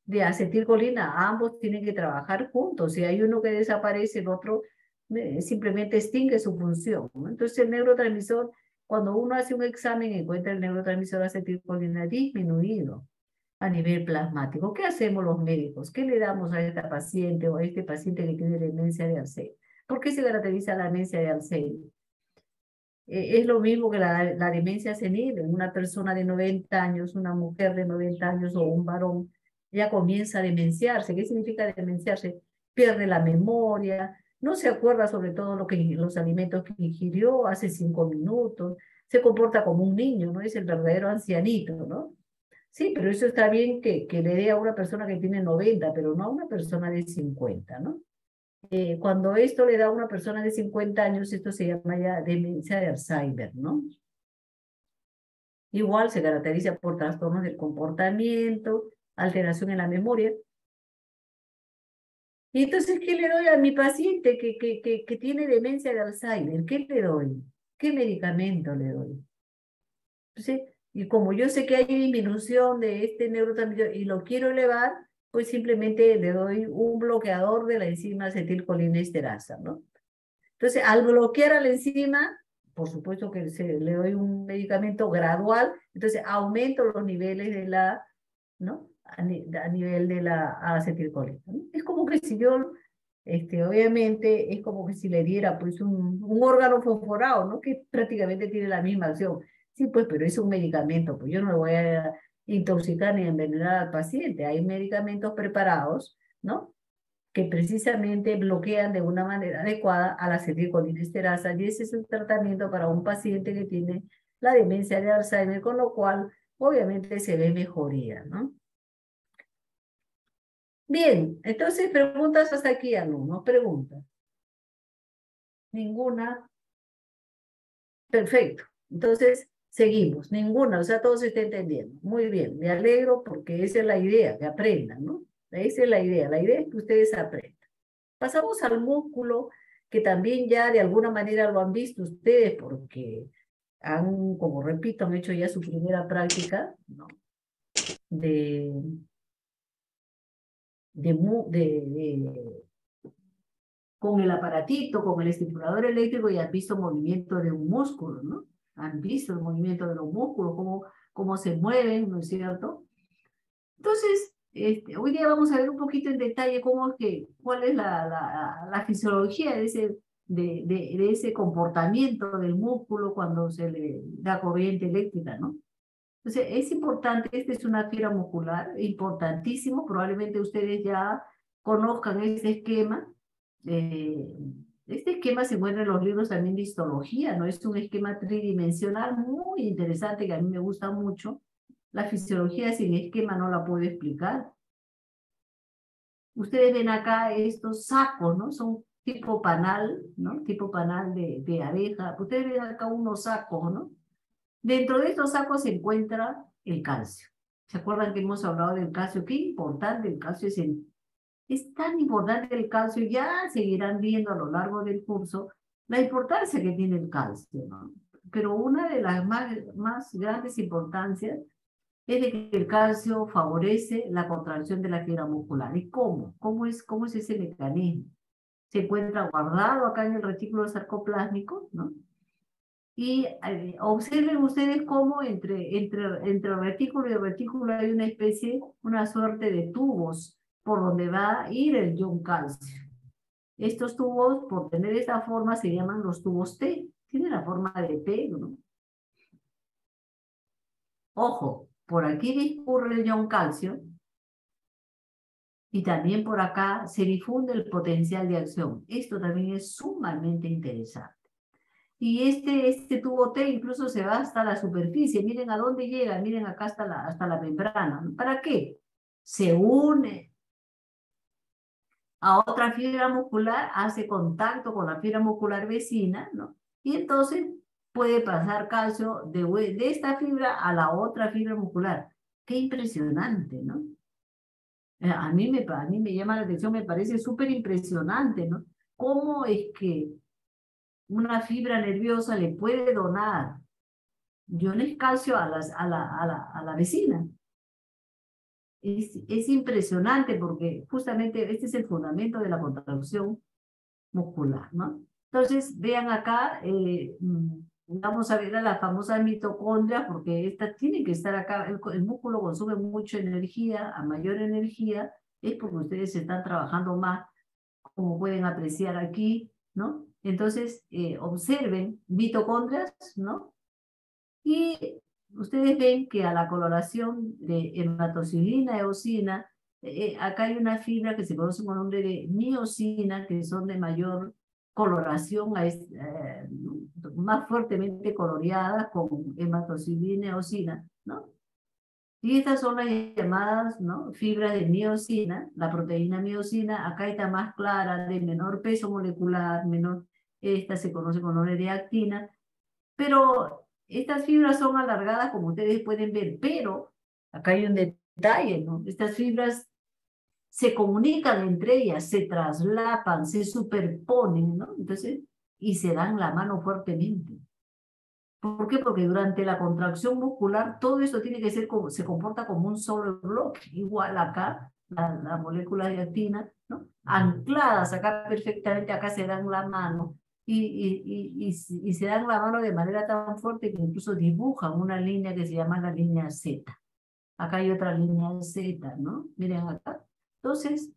de acetilcolina. Ambos tienen que trabajar juntos. Si hay uno que desaparece, el otro simplemente extingue su función, ¿no? Entonces el neurotransmisor, cuando uno hace un examen, encuentra el neurotransmisor acetilcolina disminuido a nivel plasmático. ¿Qué hacemos los médicos? ¿Qué le damos a esta paciente o a este paciente que tiene demencia de Alzheimer? ¿Por qué se caracteriza la demencia de Alzheimer? Es lo mismo que la demencia senil. En una persona de 90 años, una mujer de 90 años o un varón, ya comienza a demenciarse. ¿Qué significa demenciarse? Pierde la memoria, no se acuerda sobre todo los alimentos que ingirió hace 5 minutos, se comporta como un niño, ¿no? Es el verdadero ancianito, ¿no? Sí, pero eso está bien que le dé a una persona que tiene 90, pero no a una persona de 50, ¿no? Cuando esto le da a una persona de 50 años, esto se llama ya demencia de Alzheimer, ¿no? Igual se caracteriza por trastornos del comportamiento, alteración en la memoria. Y entonces, ¿qué le doy a mi paciente que tiene demencia de Alzheimer? ¿Qué le doy? ¿Qué medicamento le doy? Entonces, y como yo sé que hay disminución de este neurotransmisor y lo quiero elevar, pues simplemente le doy un bloqueador de la enzima acetilcolinesterasa, ¿no? Entonces, al bloquear a la enzima, por supuesto que le doy un medicamento gradual, entonces aumento los niveles de la, ¿no? A nivel de la acetilcolina, ¿no? Es como que si yo, obviamente, es como que si le diera pues un órgano fosforado, ¿no? Que prácticamente tiene la misma acción. Sí, pues, pero es un medicamento, pues yo no le voy a intoxicar ni envenenar al paciente. Hay medicamentos preparados, ¿no? Que precisamente bloquean de una manera adecuada a la acetilcolinesterasa, y ese es el tratamiento para un paciente que tiene la demencia de Alzheimer, con lo cual obviamente se ve mejoría, ¿no? Bien, entonces preguntas hasta aquí, alumnos, preguntas. Ninguna. Perfecto. Entonces, seguimos. Ninguna, o sea, todo se está entendiendo. Muy bien, me alegro porque esa es la idea, que aprendan, ¿no? Esa es la idea es que ustedes aprendan. Pasamos al músculo que también ya de alguna manera lo han visto ustedes porque han, como repito, han hecho ya su primera práctica, ¿no? de, con el aparatito, con el estimulador eléctrico y han visto movimiento de un músculo, ¿no? Han visto el movimiento de los músculos, cómo se mueven, ¿no es cierto? Entonces, hoy día vamos a ver un poquito en detalle cuál es la fisiología de ese comportamiento del músculo cuando se le da corriente eléctrica, ¿no? Entonces, es importante, esta es una fibra muscular, importantísimo, probablemente ustedes ya conozcan este esquema. Este esquema se encuentra en los libros también de histología, ¿no? Es un esquema tridimensional muy interesante que a mí me gusta mucho. La fisiología sin esquema no la puedo explicar. Ustedes ven acá estos sacos, ¿no? Son tipo panal, ¿no? Tipo panal de abeja. Ustedes ven acá unos sacos, ¿no? Dentro de estos sacos se encuentra el calcio. ¿Se acuerdan que hemos hablado del calcio? Qué importante el calcio es tan importante el calcio, ya seguirán viendo a lo largo del curso la importancia que tiene el calcio, ¿no? Pero una de las más grandes importancias es de que el calcio favorece la contracción de la fibra muscular. ¿Y cómo? ¿Cómo es ese mecanismo? Se encuentra guardado acá en el retículo sarcoplásmico, ¿no? Y observen ustedes cómo entre el retículo y el retículo hay una suerte de tubos por donde va a ir el ion calcio. Estos tubos, por tener esta forma, se llaman los tubos T. Tienen la forma de T, ¿no? Ojo, por aquí discurre el ion calcio y también por acá se difunde el potencial de acción. Esto también es sumamente interesante. Y este tubo T incluso se va hasta la superficie. Miren a dónde llega, miren acá hasta la membrana. ¿Para qué? Se une a otra fibra muscular, hace contacto con la fibra muscular vecina, ¿no? Y entonces puede pasar calcio de esta fibra a la otra fibra muscular. Qué impresionante, ¿no? A mí me llama la atención, me parece súper impresionante, ¿no? ¿Cómo es que una fibra nerviosa le puede donar iones calcio a la vecina? Es impresionante porque justamente este es el fundamento de la contracción muscular, ¿no? Entonces, vean acá, vamos a ver a las famosas mitocondrias, porque estas tienen que estar acá. El músculo consume mucha energía, a mayor energía, es porque ustedes están trabajando más, como pueden apreciar aquí, ¿no? Entonces, observen mitocondrias, ¿no? Y ustedes ven que a la coloración de hematocilina, eosina, acá hay una fibra que se conoce con el nombre de miosina, que son de mayor coloración, más fuertemente coloreadas con hematocilina, eosina, ¿no? Y estas son las llamadas, ¿no?, fibras de miosina. La proteína miosina acá está más clara, de menor peso molecular, esta se conoce con nombre de actina, pero estas fibras son alargadas como ustedes pueden ver, pero acá hay un detalle, ¿no? Estas fibras se comunican entre ellas, se traslapan, se superponen, ¿no? Entonces, y se dan la mano fuertemente. ¿Por qué? Porque durante la contracción muscular todo esto tiene que ser se comporta como un solo bloque, igual acá, la molécula de actina, ¿no? Ancladas acá perfectamente, acá se dan la mano, y se dan la mano de manera tan fuerte que incluso dibujan una línea que se llama la línea Z. Acá hay otra línea Z, ¿no? Miren acá. Entonces,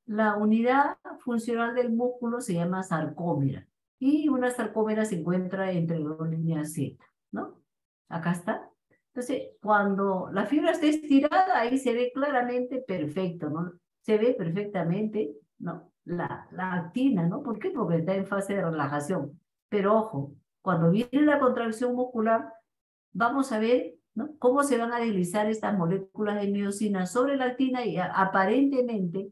la unidad funcional del músculo se llama sarcómera. Y una sarcómera se encuentra entre dos líneas Z, ¿no? Acá está. Entonces, cuando la fibra está estirada, ahí se ve claramente perfecto, ¿no? Se ve perfectamente, ¿no?, la actina, ¿no? ¿Por qué? Porque está en fase de relajación. Pero ojo, cuando viene la contracción muscular, vamos a ver, ¿no?, cómo se van a deslizar estas moléculas de miosina sobre la actina y aparentemente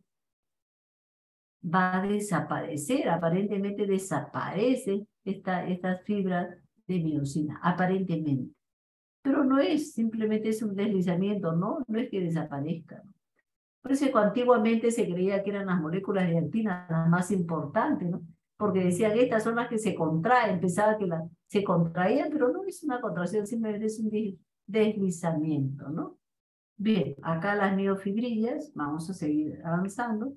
va a desaparecer, aparentemente desaparecen estas fibras de miosina, aparentemente. Pero no es, simplemente es un deslizamiento, no es que desaparezcan. Por eso que antiguamente se creía que eran las moléculas de actina las más importantes, ¿no? Porque decían, estas son las que se contraen, pensaba que se contraían, pero no es una contracción, simplemente es un deslizamiento, ¿no? Bien, acá las miofibrillas, vamos a seguir avanzando.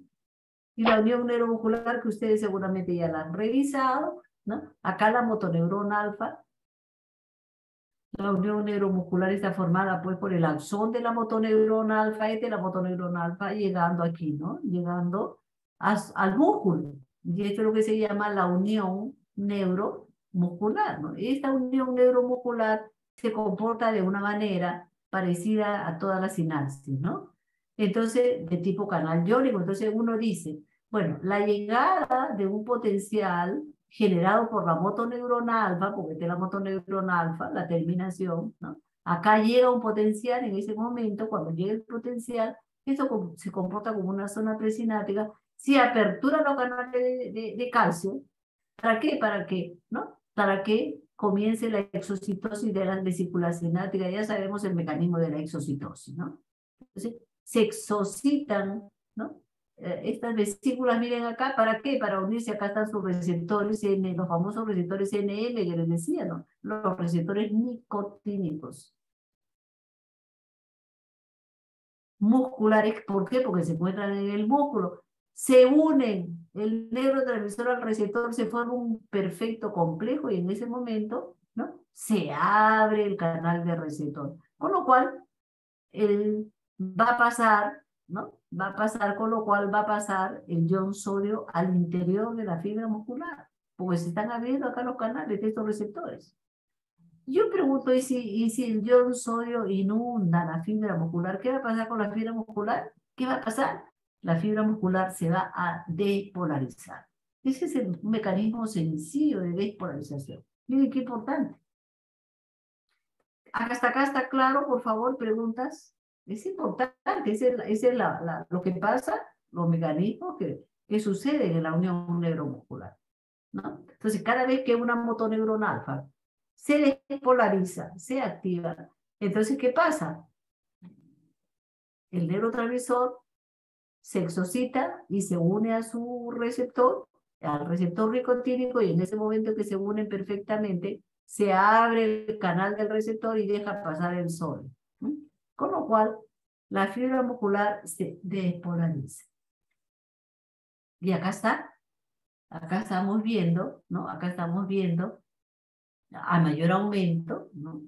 Y la unión neuromuscular, que ustedes seguramente ya la han revisado, ¿no? Acá la motoneurona alfa. La unión neuromuscular está formada pues por el axón de la motoneurona alfa, la motoneurona alfa, llegando aquí, ¿no? Llegando al músculo. Y esto es lo que se llama la unión neuromuscular, ¿no? Esta unión neuromuscular se comporta de una manera parecida a todas las sinapsis, ¿no? Entonces, de tipo canal iónico. Entonces uno dice, bueno, la llegada de un potencial generado por la motoneurona alfa, porque esta es la motoneurona alfa, la terminación, ¿no? Acá llega un potencial en ese momento, cuando llega el potencial, esto se comporta como una zona presináptica, se apertura los canales de calcio. ¿Para qué? Para que, ¿no? Para que comience la exocitosis de la vesícula sináptica. Ya sabemos el mecanismo de la exocitosis, ¿no? Entonces, se exocitan, ¿no? Estas vesículas, miren acá, ¿para qué? Para unirse, acá están sus receptores, los famosos receptores NM que les decía, ¿no? Los receptores nicotínicos. Musculares, ¿por qué? Porque se encuentran en el músculo. Se unen el neurotransmisor al receptor, se forma un perfecto complejo y en ese momento, ¿no? Se abre el canal de receptor. Con lo cual, va a pasar, ¿no? Va a pasar, con lo cual va a pasar el ion sodio al interior de la fibra muscular, porque se están abriendo acá los canales de estos receptores. Yo pregunto, ¿y si el ion sodio inunda la fibra muscular? ¿Qué va a pasar con la fibra muscular? ¿Qué va a pasar? La fibra muscular se va a despolarizar. Ese es el mecanismo sencillo de despolarización. Miren qué importante. Hasta acá está claro, por favor, preguntas. Es importante, es lo que pasa, los mecanismos que suceden en la unión neuromuscular, ¿no? Entonces, cada vez que una motoneurona alfa se despolariza, se activa, entonces, ¿qué pasa? El neurotransmisor se excita y se une a su receptor, al receptor nicotínico, y en ese momento que se unen perfectamente, se abre el canal del receptor y deja pasar el sodio. Con lo cual, la fibra muscular se despolariza. Y acá estamos viendo, ¿no? Acá estamos viendo a mayor aumento, ¿no?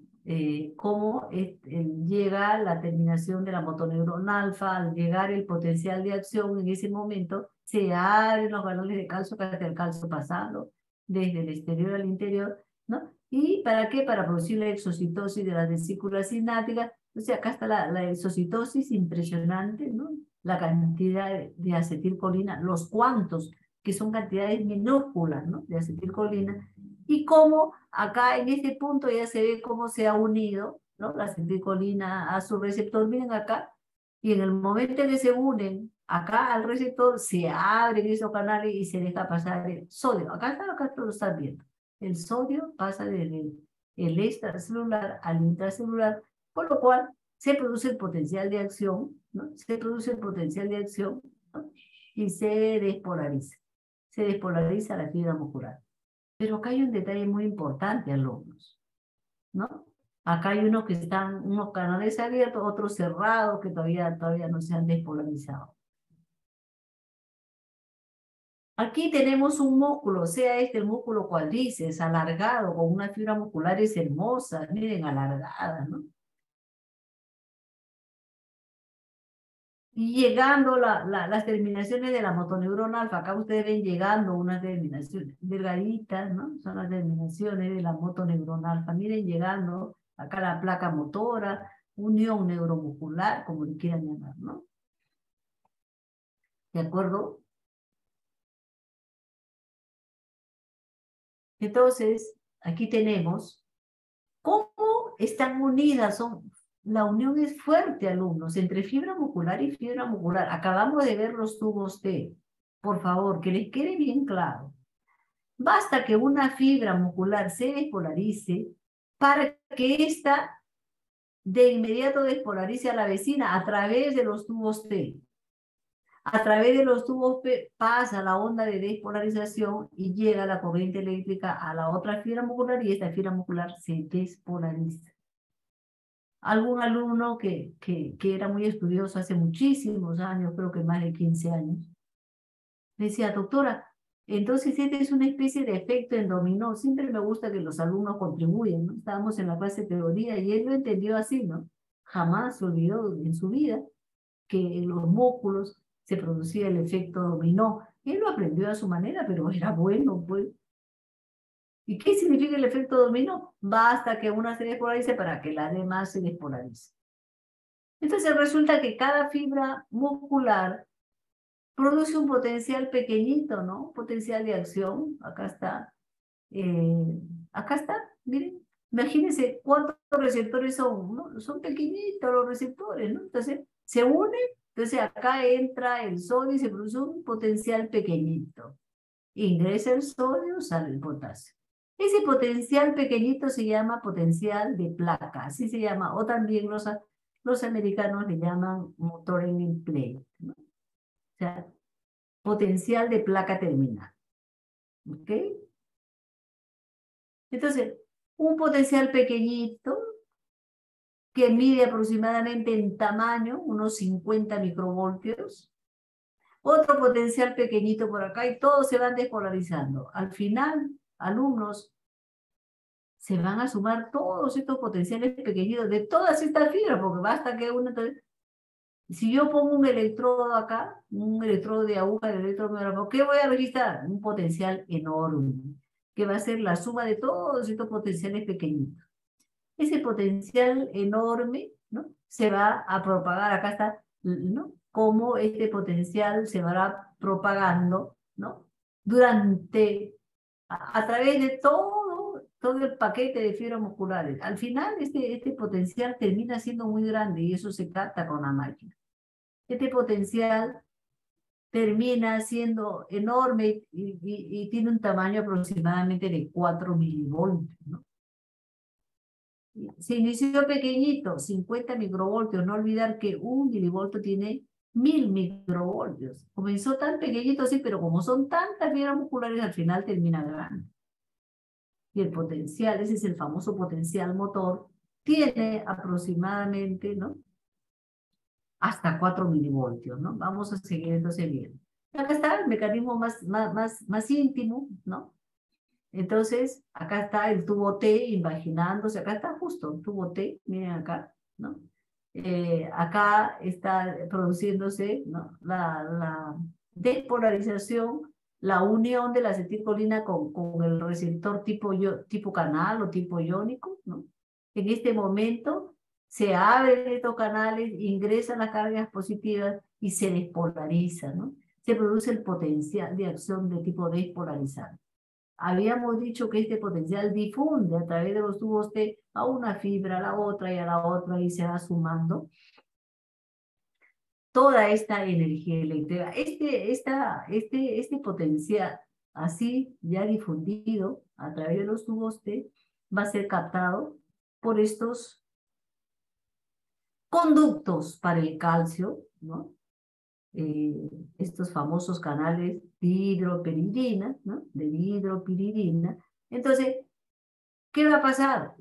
Cómo llega la terminación de la motoneurona alfa, al llegar el potencial de acción, en ese momento se abren los canales de calcio, que hasta el calcio pasando desde el exterior al interior, ¿no? ¿Y para qué? Para producir la exocitosis de las vesículas sinápticas. Entonces acá está la exocitosis impresionante, ¿no? La cantidad de acetilcolina, los cuantos, que son cantidades minúsculas, ¿no? De acetilcolina. Y cómo acá en este punto ya se ve cómo se ha unido, ¿no? La acetilcolina a su receptor. Miren acá. Y en el momento en que se unen acá al receptor, se abren esos canales y se deja pasar el sodio. Acá lo están viendo. El sodio pasa desde el extracelular al intracelular, por lo cual se produce el potencial de acción, ¿no? Se produce el potencial de acción, ¿no? Y se despolariza. Se despolariza la fibra muscular. Pero acá hay un detalle muy importante, alumnos, ¿no? Acá hay unos que están, unos canales abiertos, otros cerrados, que todavía no se han despolarizado. Aquí tenemos un músculo, sea el músculo cuádriceps, alargado, con unas fibras musculares hermosas, miren, alargadas, ¿no? Y llegando las terminaciones de la motoneurona alfa, acá ustedes ven llegando unas terminaciones delgaditas, ¿no? Son las terminaciones de la motoneurona alfa. Miren, llegando acá la placa motora, unión neuromuscular, como le quieran llamar, ¿no? ¿De acuerdo? Entonces, aquí tenemos cómo están unidas, la unión es fuerte, alumnos, entre fibra muscular y fibra muscular. Acabamos de ver los tubos T. Por favor, que les quede bien claro. Basta que una fibra muscular se despolarice para que ésta de inmediato despolarice a la vecina a través de los tubos T. A través de los tubos pasa la onda de despolarización y llega la corriente eléctrica a la otra fibra muscular y esta fibra muscular se despolariza. Algún alumno que era muy estudioso hace muchísimos años, creo que más de 15 años, decía, doctora, entonces este es una especie de efecto en dominó. Siempre me gusta que los alumnos contribuyan, ¿no? Estábamos en la clase de teoría y él lo entendió así, ¿no? Jamás se olvidó en su vida que en los músculos se producía el efecto dominó. Él lo aprendió a su manera, pero era bueno, pues. ¿Y qué significa el efecto dominó? Basta que una se despolarice para que la demás se despolarice. Entonces resulta que cada fibra muscular produce un potencial pequeñito, ¿no? Potencial de acción. Acá está. Acá está, miren. Imagínense cuántos receptores son, ¿no? Son pequeñitos los receptores, ¿no? Entonces se unen, entonces acá entra el sodio y se produce un potencial pequeñito. Ingresa el sodio, sale el potasio. Ese potencial pequeñito se llama potencial de placa, así se llama, o también los americanos le llaman motoring plate, ¿no? O sea, potencial de placa terminal. ¿Ok? Entonces, un potencial pequeñito que mide aproximadamente en tamaño unos 50 microvoltios. Otro potencial pequeñito por acá y todos se van despolarizando. Al final, alumnos, se van a sumar todos estos potenciales pequeñitos de todas estas fibras, porque basta que uno... Si yo pongo un electrodo acá, un electrodo de aguja de electromiografo, ¿qué voy a registrar? Un potencial enorme, que va a ser la suma de todos estos potenciales pequeñitos. Ese potencial enorme, ¿no? Se va a propagar, acá está, ¿no? Cómo este potencial se va propagando, ¿no? Durante, a través de todo el paquete de fibras musculares. Al final, este potencial termina siendo muy grande y eso se capta con la máquina. Este potencial termina siendo enorme y tiene un tamaño aproximadamente de 4 milivoltios, ¿no? Se inició pequeñito, 50 microvoltios. No olvidar que un milivoltio tiene 1000 microvoltios. Comenzó tan pequeñito, sí, pero como son tantas fibras musculares, al final termina grande. Y el potencial, ese es el famoso potencial motor, tiene aproximadamente, ¿no? Hasta 4 milivoltios, ¿no? Vamos a seguir entonces viendo. Acá está el mecanismo más íntimo, ¿no? Entonces, acá está el tubo T imaginándose, acá está justo el tubo T, miren acá, ¿no? Acá está produciéndose, ¿no? La despolarización, la unión de la acetilcolina con el receptor tipo canal o tipo iónico, ¿no? En este momento se abren estos canales, ingresan las cargas positivas y se despolarizan, ¿no? Se produce el potencial de acción de tipo despolarizante. Habíamos dicho que este potencial difunde a través de los tubos T a una fibra, a la otra y a la otra y se va sumando toda esta energía eléctrica. Este potencial así ya difundido a través de los tubos T va a ser captado por estos conductos para el calcio, ¿no? Estos famosos canales de hidropiridina, ¿no? De hidropiridina. Entonces, ¿qué va a pasar?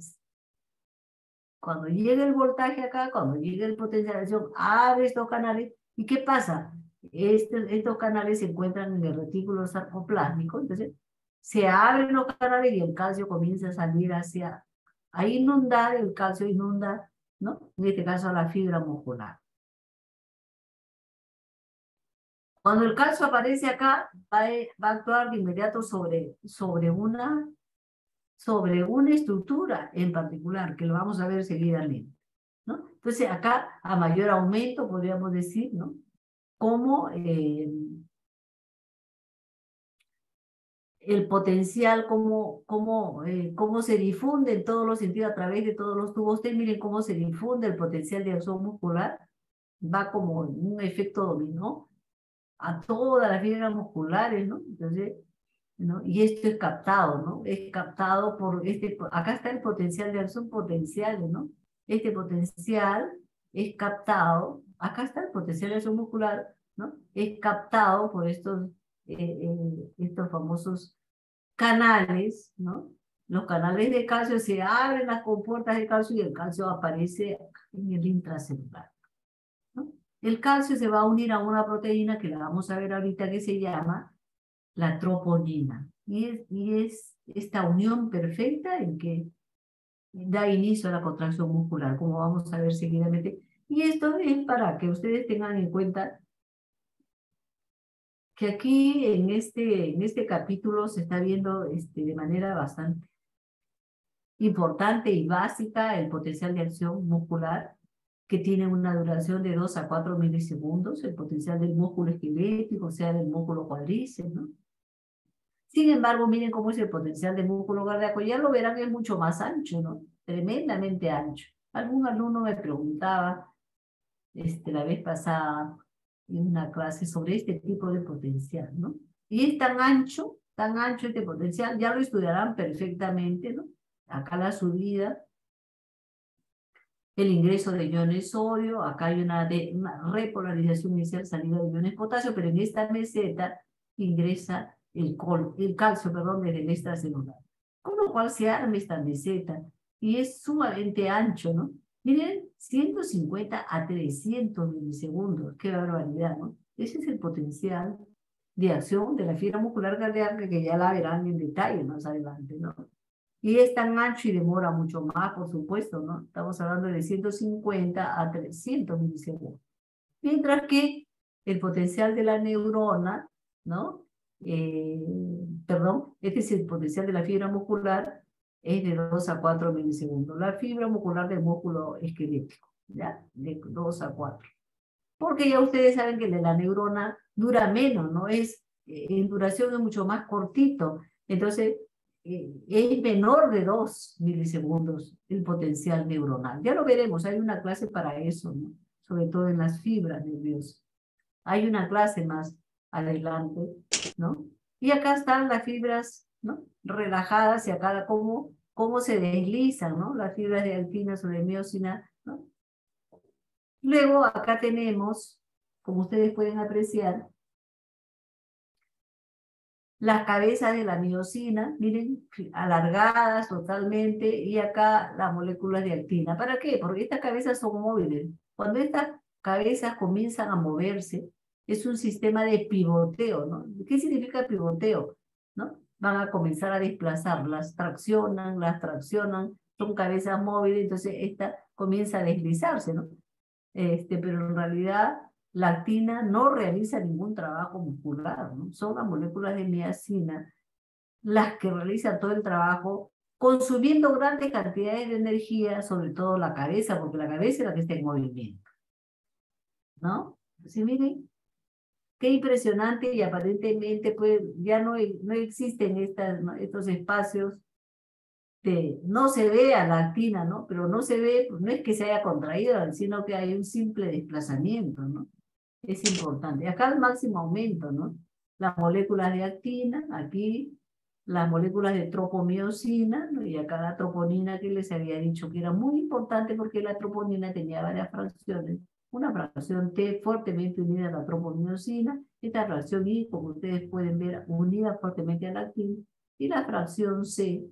Cuando llegue el voltaje acá, cuando llegue el potencial de acción, abre estos canales. ¿Y qué pasa? Estos canales se encuentran en el retículo sarcoplásmico, entonces se abren los canales y el calcio comienza a salir a inundar, el calcio inunda, ¿no? En este caso a la fibra muscular. Cuando el calcio aparece acá, va a actuar de inmediato sobre una estructura en particular, que lo vamos a ver seguidamente, ¿no? Entonces acá, a mayor aumento, podríamos decir, ¿no? Cómo el potencial, cómo se difunde en todos los sentidos a través de todos los tubos T. Miren cómo se difunde el potencial de acción muscular, va como un efecto dominó a todas las fibras musculares, ¿no? Entonces, ¿no? Y esto es captado, ¿no? Es captado por acá está el potencial de acción potenciales, ¿no? Este potencial es captado, acá está el potencial de acción muscular, ¿no? Es captado por estos famosos canales, ¿no? Los canales de calcio se abren las compuertas de calcio y el calcio aparece en el intracelular, ¿no? El calcio se va a unir a una proteína que la vamos a ver ahorita que se llama la troponina. Y es esta unión perfecta en que da inicio a la contracción muscular, como vamos a ver seguidamente. Y esto es para que ustedes tengan en cuenta que aquí en este capítulo se está viendo de manera bastante importante y básica el potencial de acción muscular, que tiene una duración de 2 a 4 milisegundos, el potencial del músculo esquelético, o sea, del músculo cuádriceps, ¿no? Sin embargo, miren cómo es el potencial del músculo cardíaco. Ya lo verán, es mucho más ancho, ¿no? Tremendamente ancho. Algún alumno me preguntaba la vez pasada en una clase sobre este tipo de potencial, ¿no? Y es tan ancho este potencial, ya lo estudiarán perfectamente, ¿no? Acá la subida, el ingreso de iones sodio, acá hay una repolarización inicial, salida de iones potasio, pero en esta meseta ingresa el calcio, perdón, desde el extracelular. Con lo cual se arma esta meseta y es sumamente ancho, ¿no? Miren, 150 a 300 milisegundos, qué barbaridad, ¿no? Ese es el potencial de acción de la fibra muscular cardíaca que ya la verán en detalle más adelante, ¿no? Y es tan ancho y demora mucho más, por supuesto, ¿no? Estamos hablando de 150 a 300 milisegundos. Mientras que el potencial de la neurona, ¿no? Perdón, este es el potencial de la fibra muscular, es de 2 a 4 milisegundos. La fibra muscular del músculo esquelético, ¿ya? De 2 a 4. Porque ya ustedes saben que la neurona dura menos, ¿no? En duración es mucho más cortito. Entonces, es menor de 2 milisegundos el potencial neuronal. Ya lo veremos, hay una clase para eso, ¿no? Sobre todo en las fibras nerviosas. Hay una clase más adelante, ¿no? Y acá están las fibras, ¿no? Relajadas y acá cómo se deslizan, ¿no? Las fibras de actina sobre miosina, ¿no? Luego acá tenemos, como ustedes pueden apreciar, las cabezas de la miosina, miren, alargadas totalmente, y acá las moléculas de actina. ¿Para qué? Porque estas cabezas son móviles. Cuando estas cabezas comienzan a moverse, es un sistema de pivoteo, ¿no? ¿Qué significa pivoteo? ¿No? Van a comenzar a desplazar, las traccionan, son cabezas móviles, entonces esta comienza a deslizarse, ¿no? Pero en realidad la actina no realiza ningún trabajo muscular, ¿no? Son las moléculas de miacina las que realizan todo el trabajo, consumiendo grandes cantidades de energía, sobre todo la cabeza, porque la cabeza es la que está en movimiento, ¿no? Entonces, miren, qué impresionante, y aparentemente pues, ya no existen estos espacios no se ve a la actina, ¿no? Pero no se ve, pues, no es que se haya contraído, sino que hay un simple desplazamiento, ¿no? Es importante. Acá el máximo aumento, ¿no? Las moléculas de actina, aquí las moléculas de tropomiosina, ¿no? Y acá la troponina, que les había dicho que era muy importante porque la troponina tenía varias fracciones. Una fracción T fuertemente unida a la tropomiosina, esta fracción I, como ustedes pueden ver, unida fuertemente a la actina, y la fracción C,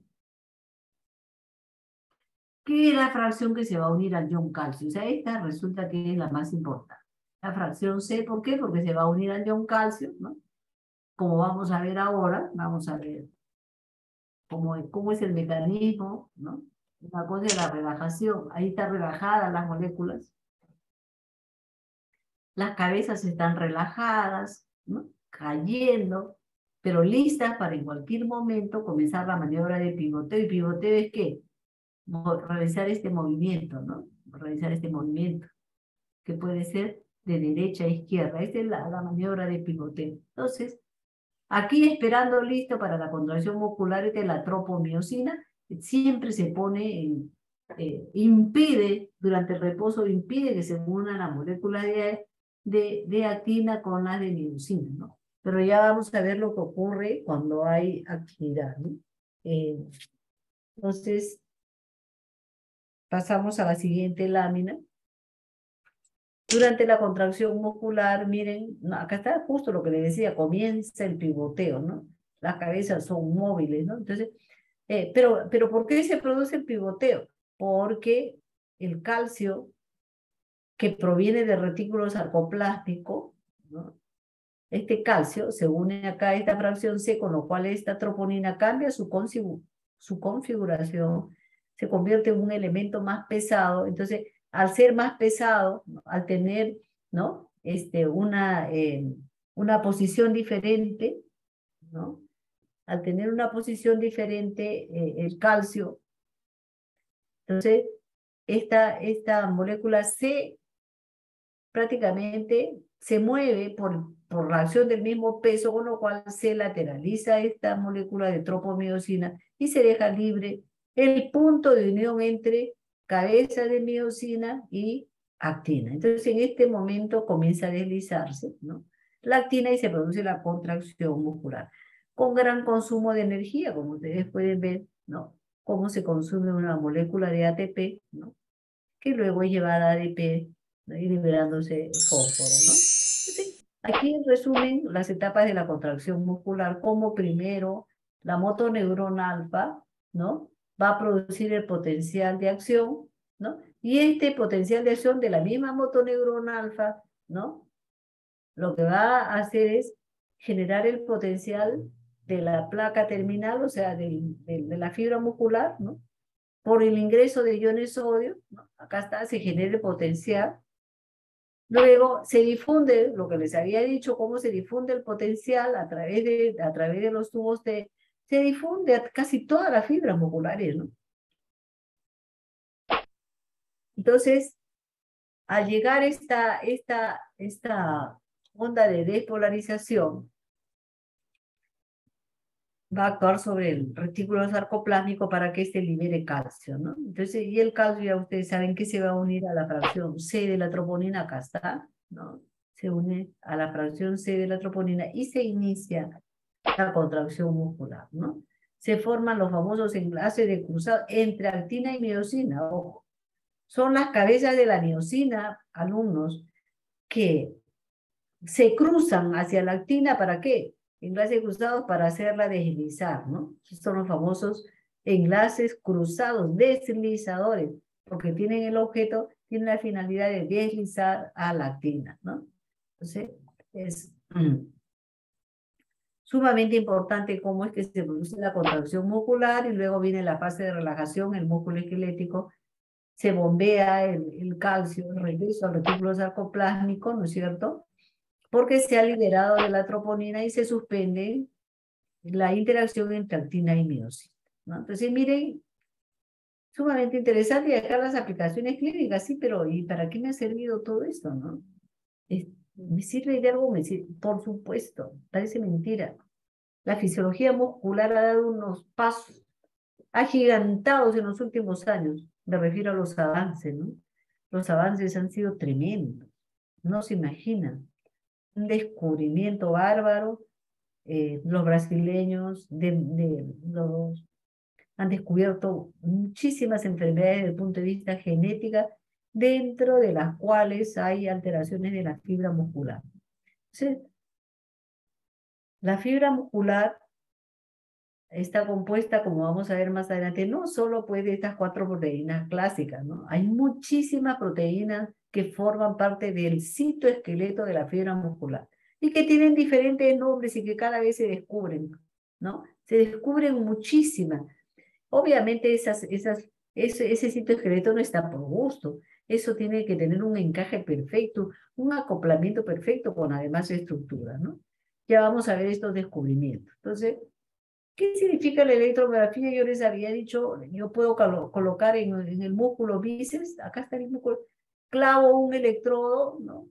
que es la fracción que se va a unir al ion calcio. O sea, esta resulta que es la más importante. La fracción C, ¿por qué? Porque se va a unir al ion calcio, ¿no? Como vamos a ver ahora, vamos a ver cómo es el mecanismo, ¿no? Una cosa es la relajación. Ahí están relajadas las moléculas. Las cabezas están relajadas, ¿no? Cayendo, pero listas para en cualquier momento comenzar la maniobra de pivoteo. ¿Y pivoteo es qué? Realizar este movimiento, ¿no? Realizar este movimiento, que puede ser de derecha a izquierda. Esta es la maniobra de pivoteo. Entonces, aquí esperando listo para la contracción muscular, esta es la tropomiosina, siempre se pone, impide, durante el reposo, impide que se unan las moléculas de actina con las de miosina, ¿no? Pero ya vamos a ver lo que ocurre cuando hay actividad, ¿no? Entonces, pasamos a la siguiente lámina. Durante la contracción muscular, miren, no, acá está justo lo que le decía, comienza el pivoteo, ¿no? Las cabezas son móviles, ¿no? Entonces, pero ¿por qué se produce el pivoteo? Porque el calcio que proviene del retículo sarcoplástico, ¿no? Este calcio se une acá a esta fracción C, con lo cual esta troponina cambia su configuración, se convierte en un elemento más pesado. Entonces, al ser más pesado, ¿no? Al tener, ¿no? Una posición diferente, ¿no? Al tener una posición diferente, el calcio, entonces esta molécula prácticamente se mueve por la acción del mismo peso, con lo cual se lateraliza esta molécula de tropomiosina y se deja libre el punto de unión entre cabeza de miosina y actina. Entonces, en este momento comienza a deslizarse, ¿no? La actina y se produce la contracción muscular, con gran consumo de energía, como ustedes pueden ver, ¿no? Cómo se consume una molécula de ATP, ¿no? Que luego es llevada a ADP, ¿no? Y liberándose fósforo, ¿no? Entonces, aquí en resumen las etapas de la contracción muscular, como primero la motoneurona alfa, ¿no? Va a producir el potencial de acción, ¿no? Y este potencial de acción de la misma motoneurona alfa, ¿no? Lo que va a hacer es generar el potencial de la placa terminal, o sea, de la fibra muscular, ¿no? Por el ingreso de iones sodio, ¿no? Acá está, se genera el potencial. Luego se difunde, lo que les había dicho, cómo se difunde el potencial a través de los tubos se difunde a casi todas las fibras musculares, ¿no? Entonces, al llegar esta onda de despolarización, va a actuar sobre el retículo sarcoplásmico para que éste libere calcio, ¿no? Entonces, y el calcio ya ustedes saben que se va a unir a la fracción C de la troponina, acá está, ¿no? Se une a la fracción C de la troponina y se inicia la contracción muscular, ¿no? Se forman los famosos enlaces de cruzado entre actina y miosina, ojo. Son las cabezas de la miosina, alumnos, que se cruzan hacia la actina, ¿para qué? Enlaces cruzados para hacerla deslizar, ¿no? Estos son los famosos enlaces cruzados, deslizadores, porque tienen el objeto, tienen la finalidad de deslizar a la actina, ¿no? Entonces, es sumamente importante cómo es que se produce la contracción muscular y luego viene la fase de relajación, el músculo esquelético, se bombea el calcio, el regreso al retículo sarcoplásmico, ¿no es cierto? Porque se ha liberado de la troponina y se suspende la interacción entre actina y miosina, ¿no? Entonces, miren, sumamente interesante, y acá las aplicaciones clínicas, sí, pero ¿y para qué me ha servido todo esto, no? ¿Me sirve de algo? Por supuesto, parece mentira. La fisiología muscular ha dado unos pasos agigantados en los últimos años, me refiero a los avances, ¿no? Los avances han sido tremendos, no se imaginan. Un descubrimiento bárbaro. Los brasileños han descubierto muchísimas enfermedades desde el punto de vista genética, dentro de las cuales hay alteraciones de la fibra muscular. Entonces, la fibra muscular está compuesta, como vamos a ver más adelante, no solo pues de estas 4 proteínas clásicas, ¿no? Hay muchísimas proteínas que forman parte del citoesqueleto de la fibra muscular y que tienen diferentes nombres y que cada vez se descubren, ¿no? Se descubren muchísimas. Obviamente ese citoesqueleto no está por gusto. Eso tiene que tener un encaje perfecto, un acoplamiento perfecto con además estructura, ¿no? Ya vamos a ver estos descubrimientos. Entonces, ¿qué significa la electromiografía? Yo les había dicho, yo puedo colocar en el músculo bíceps, acá está el músculo, clavo un electrodo, ¿no?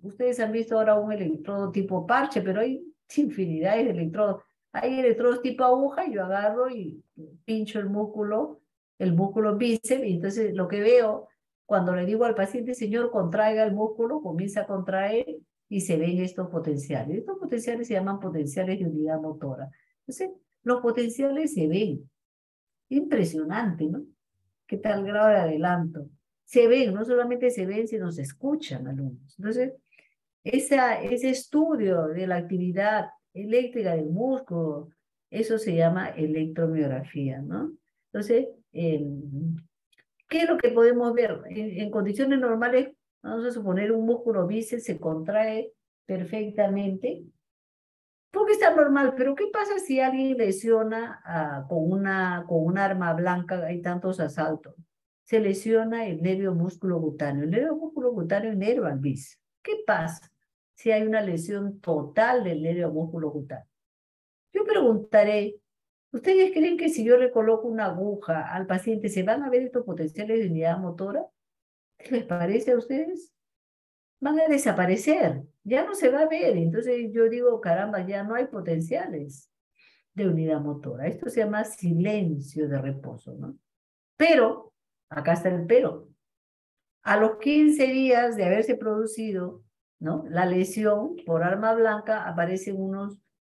Ustedes han visto ahora un electrodo tipo parche, pero hay infinidades de electrodos. Hay electrodos tipo aguja, yo agarro y pincho el músculo bíceps, y entonces lo que veo, cuando le digo al paciente, señor, contraiga el músculo, comienza a contraer y se ven estos potenciales. Estos potenciales se llaman potenciales de unidad motora. Entonces, los potenciales se ven. Impresionante, ¿no? ¿Qué tal grado de adelanto? se ven, no solamente se ven, sino se escuchan alumnos. Entonces, ese estudio de la actividad eléctrica del músculo, eso se llama electromiografía, ¿no? Entonces, ¿qué es lo que podemos ver? En condiciones normales, vamos a suponer un músculo bíceps se contrae perfectamente, porque está normal, pero ¿qué pasa si alguien lesiona con un arma blanca? Hay tantos asaltos. Se lesiona el nervio músculo cutáneo. El nervio músculo cutáneo inerva al bíceps. ¿Qué pasa si hay una lesión total del nervio músculo cutáneo? Yo preguntaré, ¿ustedes creen que si yo le coloco una aguja al paciente se van a ver estos potenciales de unidad motora? ¿Qué les parece a ustedes? Van a desaparecer, ya no se va a ver. Entonces yo digo, caramba, ya no hay potenciales de unidad motora. Esto se llama silencio de reposo, ¿no? Pero, acá está el pero, a los 15 días de haberse producido, ¿no?, la lesión por arma blanca, aparecen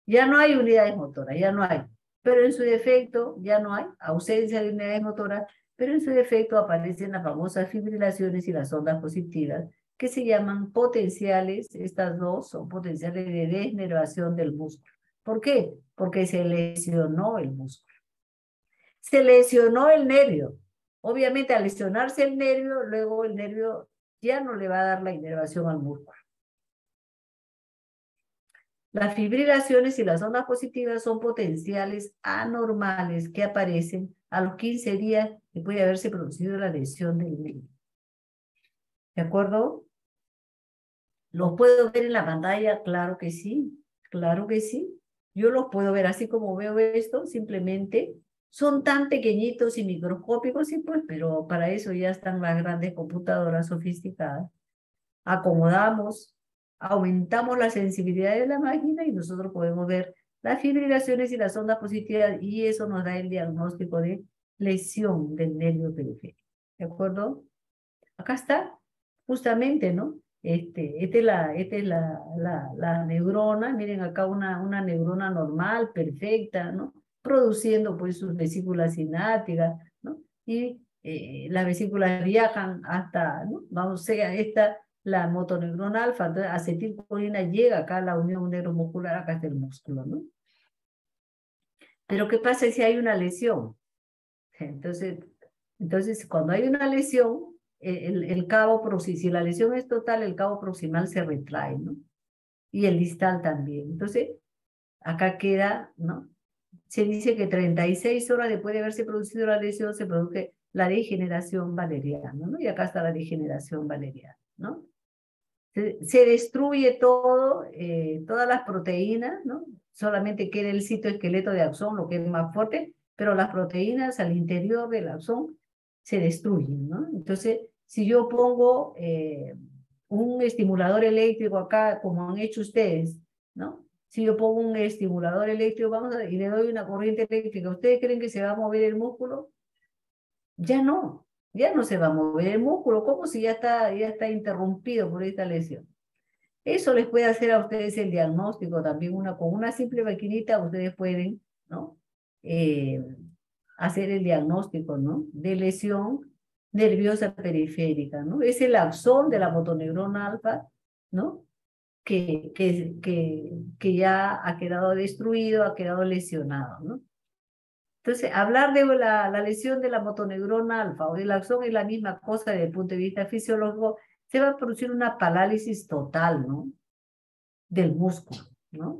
ya no hay unidades motoras, ya no hay. Pero en su defecto, ya no hay ausencia de unidades motoras, pero en su defecto aparecen las famosas fibrilaciones y las ondas positivas, que se llaman potenciales. Estas dos son potenciales de desnervación del músculo. ¿Por qué? Porque se lesionó el músculo. Se lesionó el nervio. Obviamente, al lesionarse el nervio, luego el nervio ya no le va a dar la inervación al músculo. Las fibrilaciones y las ondas positivas son potenciales anormales que aparecen a los 15 días después de haberse producido la lesión del nervio. ¿De acuerdo? ¿Los puedo ver en la pantalla? Claro que sí, claro que sí. Yo los puedo ver así como veo esto, simplemente son tan pequeñitos y microscópicos, y pues, pero para eso ya están las grandes computadoras sofisticadas. Acomodamos, aumentamos la sensibilidad de la máquina y nosotros podemos ver las fibrilaciones y las ondas positivas, y eso nos da el diagnóstico de lesión del nervio periférico. ¿De acuerdo? Acá está, justamente, ¿no? Esta es la neurona. Miren acá una neurona normal, perfecta, ¿no? Produciendo pues sus vesículas sinápticas, ¿no? Y las vesículas viajan hasta, ¿no? Vamos a esta, la motoneurona alfa, entonces acetilcolina llega acá a la unión neuromuscular, acá está el músculo, ¿no? Pero ¿qué pasa si hay una lesión? Entonces cuando hay una lesión, el cabo proximal, si la lesión es total, el cabo proximal se retrae, ¿no? Y el distal también. Entonces, acá queda, ¿no? Se dice que 36 horas después de haberse producido la lesión se produce la degeneración valeriana, ¿no? Y acá está la degeneración valeriana, ¿no? Se destruye todo, todas las proteínas, ¿no? Solamente queda el citoesqueleto de axón, lo que es más fuerte, pero las proteínas al interior del axón se destruyen, ¿no? Entonces, si yo pongo un estimulador eléctrico acá, como han hecho ustedes, ¿no? Si yo pongo un estimulador eléctrico, y le doy una corriente eléctrica, ¿ustedes creen que se va a mover el músculo? Ya no se va a mover el músculo, como si ya está interrumpido por esta lesión. Eso les puede hacer a ustedes el diagnóstico también. Con una simple maquinita ustedes pueden, ¿no?, hacer el diagnóstico, ¿no?, de lesión nerviosa periférica, ¿no? Es el axón de la motoneurona alfa, ¿no?, que ya ha quedado destruido, ha quedado lesionado, ¿no? Entonces, hablar de la lesión de la motoneurona alfa o del axón es la misma cosa desde el punto de vista fisiológico. Se va a producir una parálisis total, ¿no?, del músculo, ¿no?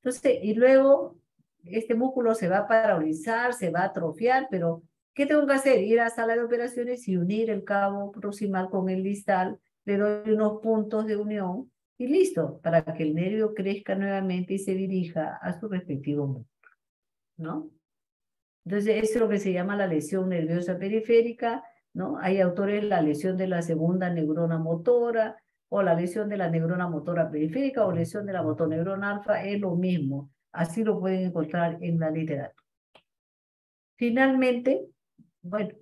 Entonces, y luego este músculo se va a paralizar, se va a atrofiar, pero ¿qué tengo que hacer? Ir a la sala de operaciones y unir el cabo proximal con el distal, le doy unos puntos de unión y listo, para que el nervio crezca nuevamente y se dirija a su respectivo músculo, ¿no? Entonces, eso es lo que se llama la lesión nerviosa periférica, ¿no? Hay autores, la lesión de la segunda neurona motora, o la lesión de la neurona motora periférica, o lesión de la motoneurona alfa, es lo mismo. Así lo pueden encontrar en la literatura. Finalmente, bueno,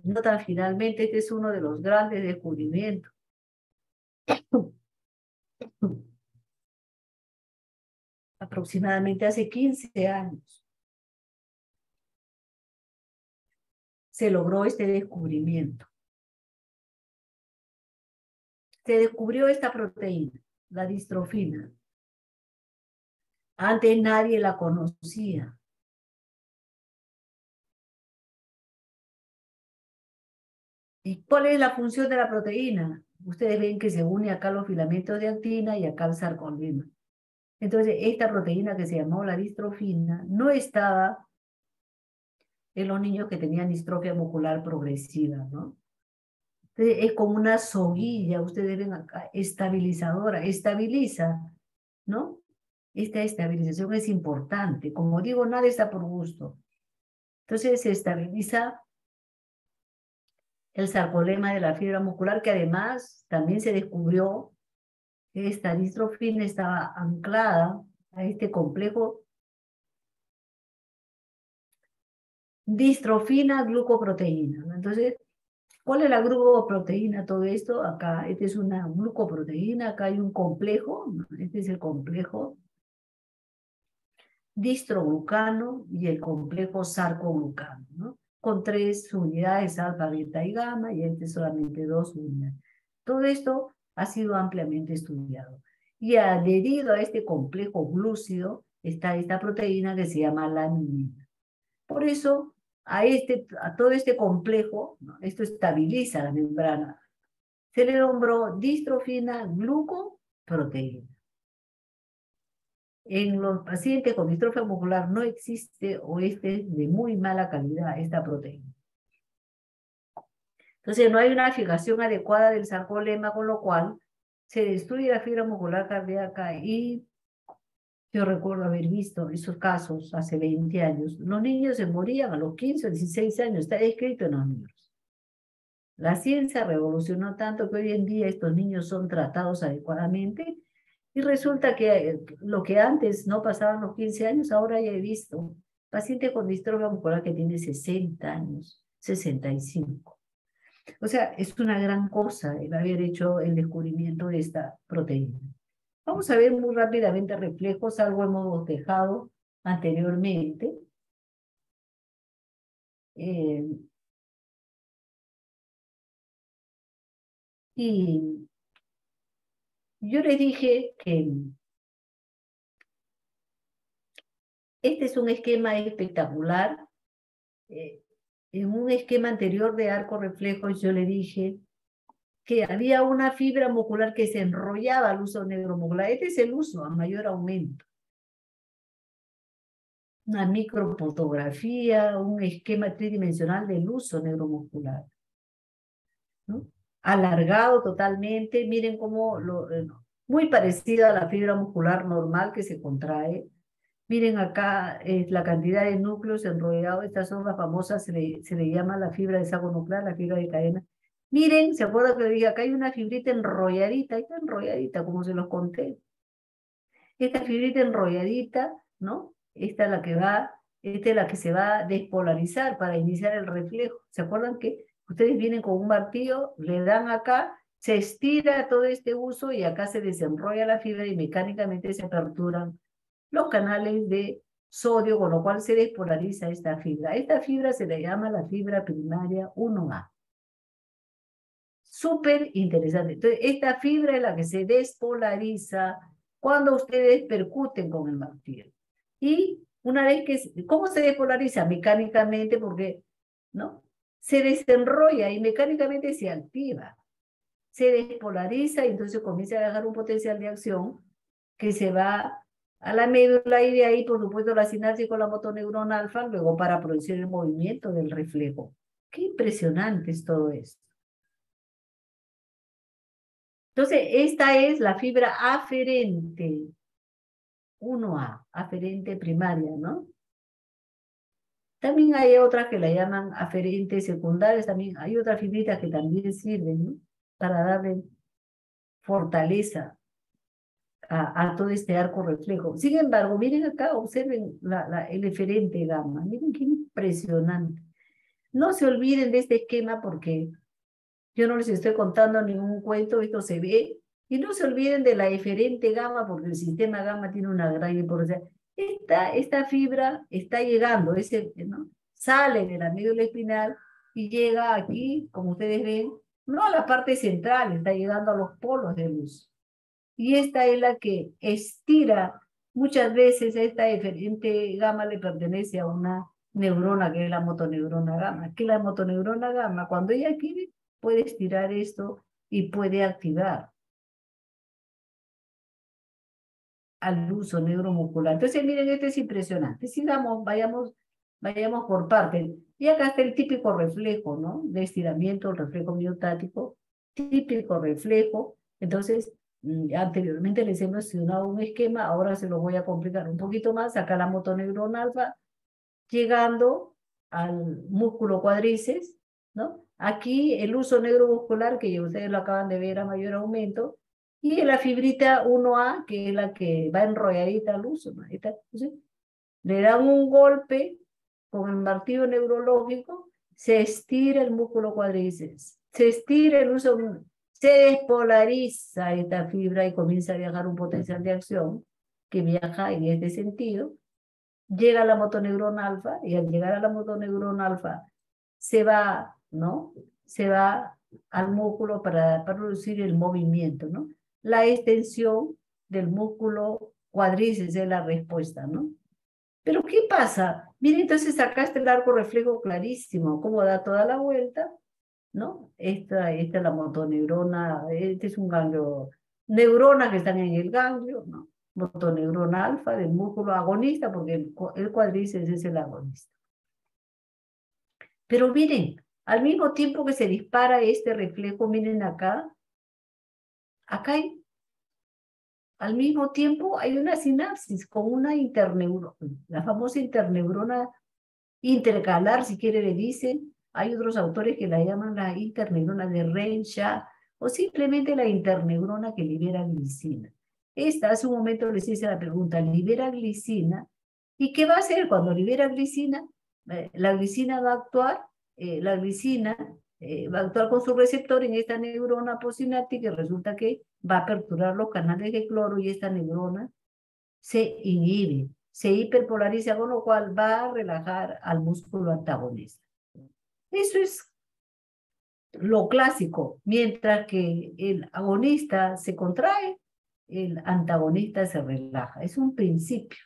no tan finalmente, este es uno de los grandes descubrimientos. Aproximadamente hace 15 años. se logró este descubrimiento. Se descubrió esta proteína, la distrofina. Antes nadie la conocía. ¿Y cuál es la función de la proteína? Ustedes ven que se une acá los filamentos de actina y acá el sarcolema. Entonces, esta proteína que se llamó la distrofina no estaba en los niños que tenían distrofia muscular progresiva, ¿no? Entonces, es como una soguilla, ustedes ven acá, estabilizadora, estabiliza, ¿no? Esta estabilización es importante. Como digo, nada está por gusto. Entonces, se estabiliza el sarcolema de la fibra muscular, que además también se descubrió que esta distrofina estaba anclada a este complejo distrofina glucoproteína, ¿no? Entonces, ¿cuál es la glucoproteína? Todo esto acá, esta es una glucoproteína, acá hay un complejo, ¿no? Este es el complejo distroglucano y el complejo sarcoglucano, ¿no? Con 3 unidades, alfa, beta y gamma, y este solamente 2 unidades. Todo esto ha sido ampliamente estudiado. Y adherido a este complejo glúcido está esta proteína que se llama laminina. Por eso, a todo este complejo, ¿no? Esto estabiliza la membrana. Se le nombró distrofina glucoproteína. En los pacientes con distrofia muscular no existe o es de muy mala calidad esta proteína. Entonces no hay una fijación adecuada del sarcolema, con lo cual se destruye la fibra muscular cardíaca y yo recuerdo haber visto esos casos hace 20 años. Los niños se morían a los 15 o 16 años, está escrito en los libros. La ciencia revolucionó tanto que hoy en día estos niños son tratados adecuadamente. Y resulta que lo que antes no pasaban los 15 años, ahora ya he visto pacientes con distrofia muscular que tiene 60 años, 65. O sea, es una gran cosa el haber hecho el descubrimiento de esta proteína. Vamos a ver muy rápidamente reflejos, algo hemos dejado anteriormente. Y yo les dije que este es un esquema espectacular. En un esquema anterior de arco reflejos yo le dije que había una fibra muscular que se enrollaba al uso neuromuscular. Este es el uso a mayor aumento. Una microfotografía, un esquema tridimensional del uso neuromuscular, ¿no? Alargado totalmente, miren cómo muy parecido a la fibra muscular normal que se contrae. Miren acá la cantidad de núcleos enrollados, estas son las famosas, se le llama la fibra de saco nuclear, la fibra de cadena. Miren, ¿se acuerdan que le dije acá hay una fibrita enrolladita? Ahí está enrolladita, como se los conté. Esta fibrita enrolladita, ¿no? Esta es la que se va a despolarizar para iniciar el reflejo. ¿Se acuerdan que ustedes vienen con un martillo, le dan acá, se estira todo este uso y acá se desenrolla la fibra y mecánicamente se aperturan los canales de sodio, con lo cual se despolariza esta fibra. Esta fibra se le llama la fibra primaria 1A. Súper interesante. Entonces, esta fibra es la que se despolariza cuando ustedes percuten con el martillo. Y una vez que, ¿cómo se despolariza? Mecánicamente, porque, ¿no? Se desenrolla y mecánicamente se activa. Se despolariza y entonces comienza a dejar un potencial de acción que se va a la médula y de ahí, por supuesto, la sinapsis con la motoneurona alfa, luego para producir el movimiento del reflejo. Qué impresionante es todo esto. Entonces, esta es la fibra aferente, 1A, aferente primaria, ¿no? También hay otras que la llaman aferentes secundarias, también hay otras fibritas que también sirven, ¿no? Para darle fortaleza a todo este arco reflejo. Sin embargo, miren acá, observen el eferente gamma, miren qué impresionante. No se olviden de este esquema porque yo no les estoy contando ningún cuento, esto se ve. Y no se olviden de la eferente gamma porque el sistema gamma tiene una gran importancia. Esta fibra está llegando, ¿no? Sale de la médula espinal y llega aquí, como ustedes ven, no a la parte central, está llegando a los polos de luz. Y esta es la que estira, muchas veces esta diferente gamma le pertenece a una neurona que es la motoneurona gamma, que la motoneurona gamma, cuando ella quiere, puede estirar esto y puede activar al uso neuromuscular. Entonces, miren, esto es impresionante. Sigamos, vayamos por partes. Y acá está el típico reflejo, ¿no? De estiramiento, el reflejo miotático, típico reflejo. Entonces, anteriormente les he mencionado un esquema, ahora se lo voy a complicar un poquito más. Acá la motoneurona alfa, llegando al músculo cuádriceps, ¿no? Aquí el uso neuromuscular, que ya ustedes lo acaban de ver a mayor aumento, y la fibrita 1A, que es la que va enrolladita al uso, ¿no? ¿Sí? Le dan un golpe con el martillo neurológico, se estira el músculo cuádriceps, se estira el uso, se despolariza esta fibra y comienza a viajar un potencial de acción que viaja en este sentido. Llega a la motoneurona alfa y al llegar a la motoneurona alfa se va, ¿no? Se va al músculo para producir el movimiento, ¿no? La extensión del músculo cuádriceps es la respuesta, ¿no? Pero ¿qué pasa? Miren, entonces acá está el arco reflejo clarísimo, cómo da toda la vuelta, ¿no? Esta es la motoneurona, este es un ganglio, neuronas que están en el ganglio, ¿no? Motoneurona alfa del músculo agonista, porque el cuádriceps es el agonista. Pero miren, al mismo tiempo que se dispara este reflejo, miren acá hay, al mismo tiempo hay una sinapsis con una interneurona, la famosa interneurona intercalar, si quiere le dicen. Hay otros autores que la llaman la interneurona de Renshaw o simplemente la interneurona que libera glicina. Esta, hace un momento les hice la pregunta, libera glicina. ¿Y qué va a hacer cuando libera glicina? La glicina va a actuar, va a actuar con su receptor en esta neurona postsináptica y resulta que va a aperturar los canales de cloro y esta neurona se inhibe, se hiperpolariza, con lo cual va a relajar al músculo antagonista. Eso es lo clásico. Mientras que el agonista se contrae, el antagonista se relaja. Es un principio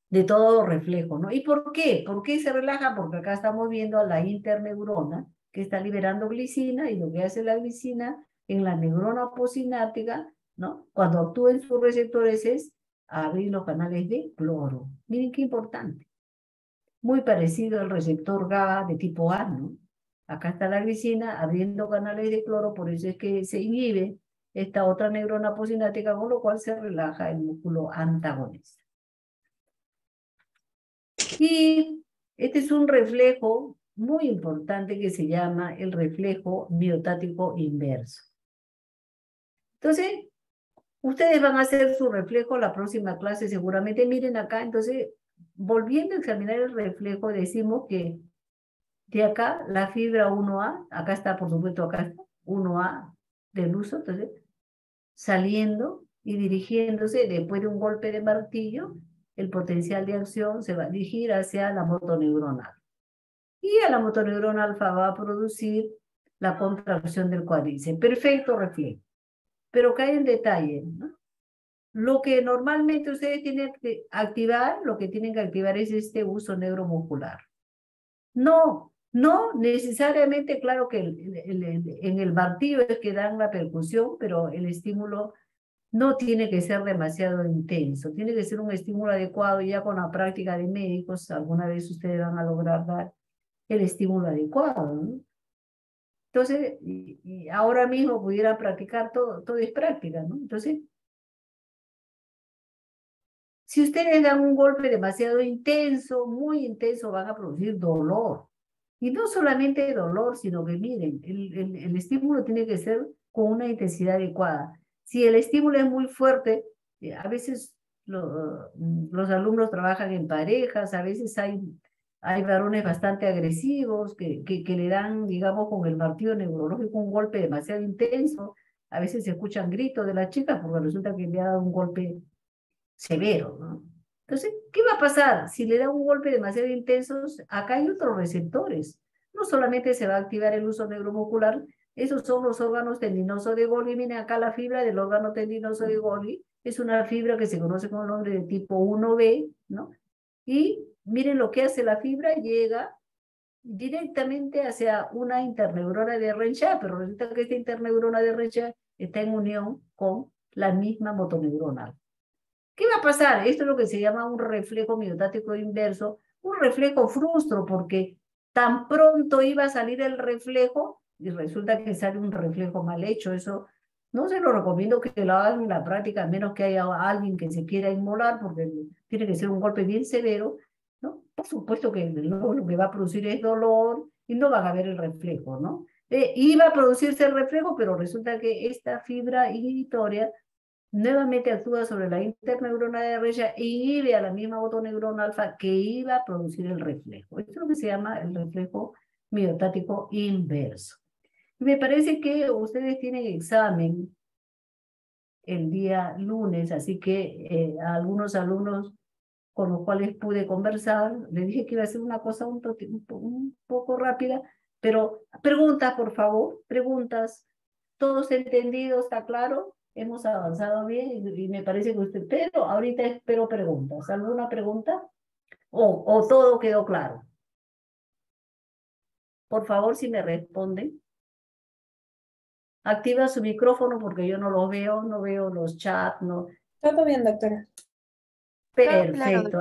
de todo reflejo, ¿no? ¿Y por qué? ¿Por qué se relaja? Porque acá estamos viendo a la interneurona que está liberando glicina y lo que hace la glicina en la neurona postsináptica, ¿no? Cuando actúa en sus receptores es abrir los canales de cloro. Miren qué importante. Muy parecido al receptor GABA de tipo A, ¿no? Acá está la glicina abriendo canales de cloro, por eso es que se inhibe esta otra neurona postsináptica, con lo cual se relaja el músculo antagonista. Y este es un reflejo muy importante que se llama el reflejo miotático inverso. Entonces, ustedes van a hacer su reflejo la próxima clase seguramente. Miren acá, entonces, volviendo a examinar el reflejo, decimos que de acá la fibra 1A, acá está, por supuesto, acá está, 1A del uso, entonces, saliendo y dirigiéndose después de un golpe de martillo, el potencial de acción se va a dirigir hacia la motoneurona alfa. Y a la motoneurona alfa va a producir la contracción del cuádriceps. Perfecto reflejo. Pero que hay un detalle, ¿no? Lo que normalmente ustedes tienen que activar, lo que tienen que activar es este uso neuromuscular. No necesariamente, claro que en el martillo es que dan la percusión, pero el estímulo no tiene que ser demasiado intenso, tiene que ser un estímulo adecuado. Ya con la práctica de médicos, alguna vez ustedes van a lograr dar el estímulo adecuado, ¿no? Entonces, y ahora mismo pudieran practicar, todo es práctica, ¿no? Entonces, si ustedes dan un golpe demasiado intenso, muy intenso, van a producir dolor. Y no solamente dolor, sino que miren, el estímulo tiene que ser con una intensidad adecuada. Si el estímulo es muy fuerte, a veces los alumnos trabajan en parejas, a veces hay varones bastante agresivos que le dan, digamos, con el martillo neurológico un golpe demasiado intenso. A veces se escuchan gritos de las chicas porque resulta que le ha dado un golpe severo, ¿no? Entonces, ¿qué va a pasar? Si le da un golpe demasiado intenso, acá hay otros receptores. No solamente se va a activar el uso neuromuscular, esos son los órganos tendinosos de Golgi. Miren acá la fibra del órgano tendinoso de Golgi. Es una fibra que se conoce con el nombre de tipo 1B, ¿no? Y miren lo que hace la fibra, llega directamente hacia una interneurona de Renshaw, pero resulta que esta interneurona de Renshaw está en unión con la misma motoneuronal. ¿Qué va a pasar? Esto es lo que se llama un reflejo miotático inverso, un reflejo frustro, porque tan pronto iba a salir el reflejo y resulta que sale un reflejo mal hecho. Eso no se lo recomiendo que lo hagan en la práctica, a menos que haya alguien que se quiera inmolar, porque tiene que ser un golpe bien severo, ¿no? Por supuesto que lo que va a producir es dolor y no van a ver el reflejo, ¿no? Iba a producirse el reflejo, pero resulta que esta fibra inhibitoria nuevamente actúa sobre la interneurona de Renshaw e inhibe a la misma motoneurona alfa que iba a producir el reflejo. Esto es lo que se llama el reflejo miotático inverso. Y me parece que ustedes tienen examen el día lunes, así que a algunos alumnos con los cuales pude conversar, les dije que iba a ser una cosa un poco rápida, pero preguntas, por favor, preguntas. ¿Todos entendidos? ¿Está claro? Hemos avanzado bien y me parece que usted, pero ahorita espero preguntas. ¿Alguna pregunta? ¿O todo quedó claro? Por favor, si me responden. Activa su micrófono porque yo no lo veo, no veo los chats, no. Todo bien, doctora. Perfecto.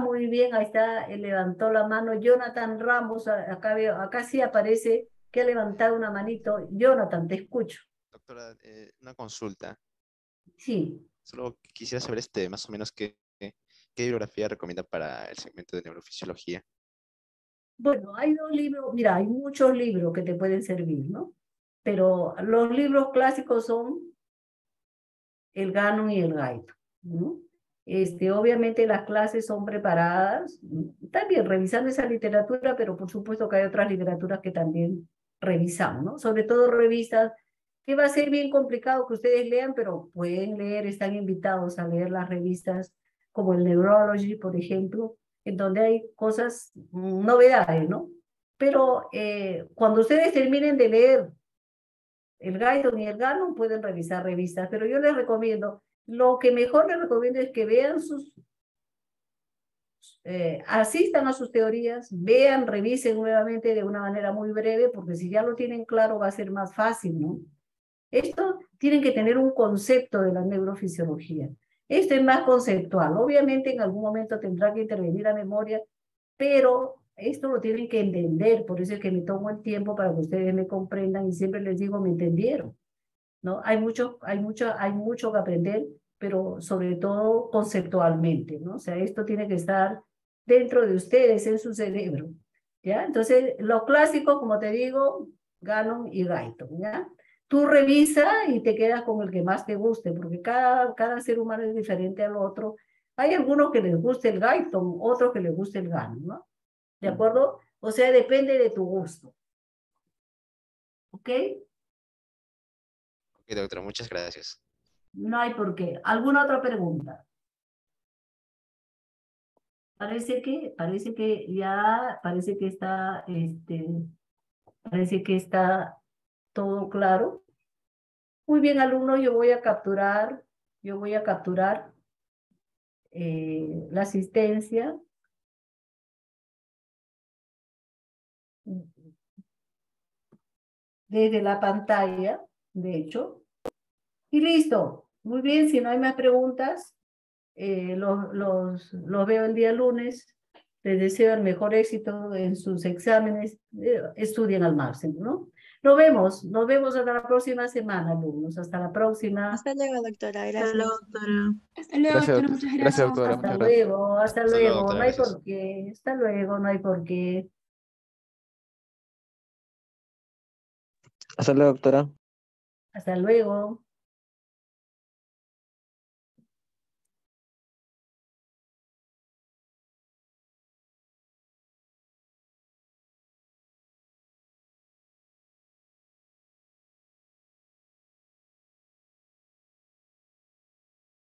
Muy bien, ahí está, levantó la mano Jonathan Ramos, acá veo, acá sí aparece que ha levantado una manito. Jonathan, te escucho. Doctora, una consulta. Sí. Solo quisiera saber más o menos qué bibliografía recomienda para el segmento de neurofisiología. Bueno, hay dos libros, mira, hay muchos libros que te pueden servir, ¿no? Pero los libros clásicos son el Gannon y el Guyton, ¿no? Obviamente las clases son preparadas, también revisando esa literatura, pero por supuesto que hay otras literaturas que también revisamos, ¿no? Sobre todo revistas que va a ser bien complicado que ustedes lean, pero pueden leer, están invitados a leer las revistas como el Neurology, por ejemplo, en donde hay cosas, novedades, ¿no? Pero cuando ustedes terminen de leer el Guyton y el Gannon, pueden revisar revistas, pero yo les recomiendo, lo que mejor les recomiendo es que vean asistan a sus teorías, vean, revisen nuevamente de una manera muy breve, porque si ya lo tienen claro va a ser más fácil, ¿no? Esto tienen que tener un concepto de la neurofisiología. Esto es más conceptual. Obviamente en algún momento tendrá que intervenir la memoria, pero esto lo tienen que entender. Por eso es que me tomo el tiempo para que ustedes me comprendan y siempre les digo, ¿me entendieron? ¿No? Hay mucho que aprender, pero sobre todo conceptualmente, ¿no? O sea, esto tiene que estar dentro de ustedes, en su cerebro, ¿ya? Entonces, lo clásico, como te digo, Gannon y Guyton, ¿ya? Tú revisa y te quedas con el que más te guste, porque cada ser humano es diferente al otro. Hay algunos que les guste el Guyton, otros que les guste el Gannon, ¿no? ¿De acuerdo? O sea, depende de tu gusto. ¿Ok? Ok, doctora, muchas gracias. No hay por qué. ¿Alguna otra pregunta? Parece que parece que está todo claro. Muy bien, alumno, yo voy a capturar la asistencia. Desde la pantalla, de hecho. Y listo. Muy bien, si no hay más preguntas, los veo el día lunes. Les deseo el mejor éxito en sus exámenes. Estudien al máximo, ¿no? Nos vemos hasta la próxima semana, alumnos. Hasta la próxima. Hasta luego, doctora. Gracias. Doctora. Hasta luego, Gracias, doctora. Muchas gracias, gracias. doctora. Hasta Muchas gracias. luego, hasta Hasta luego, luego. doctora, No hay gracias. por qué. Hasta luego, no hay por qué. Hasta luego, doctora. Hasta luego.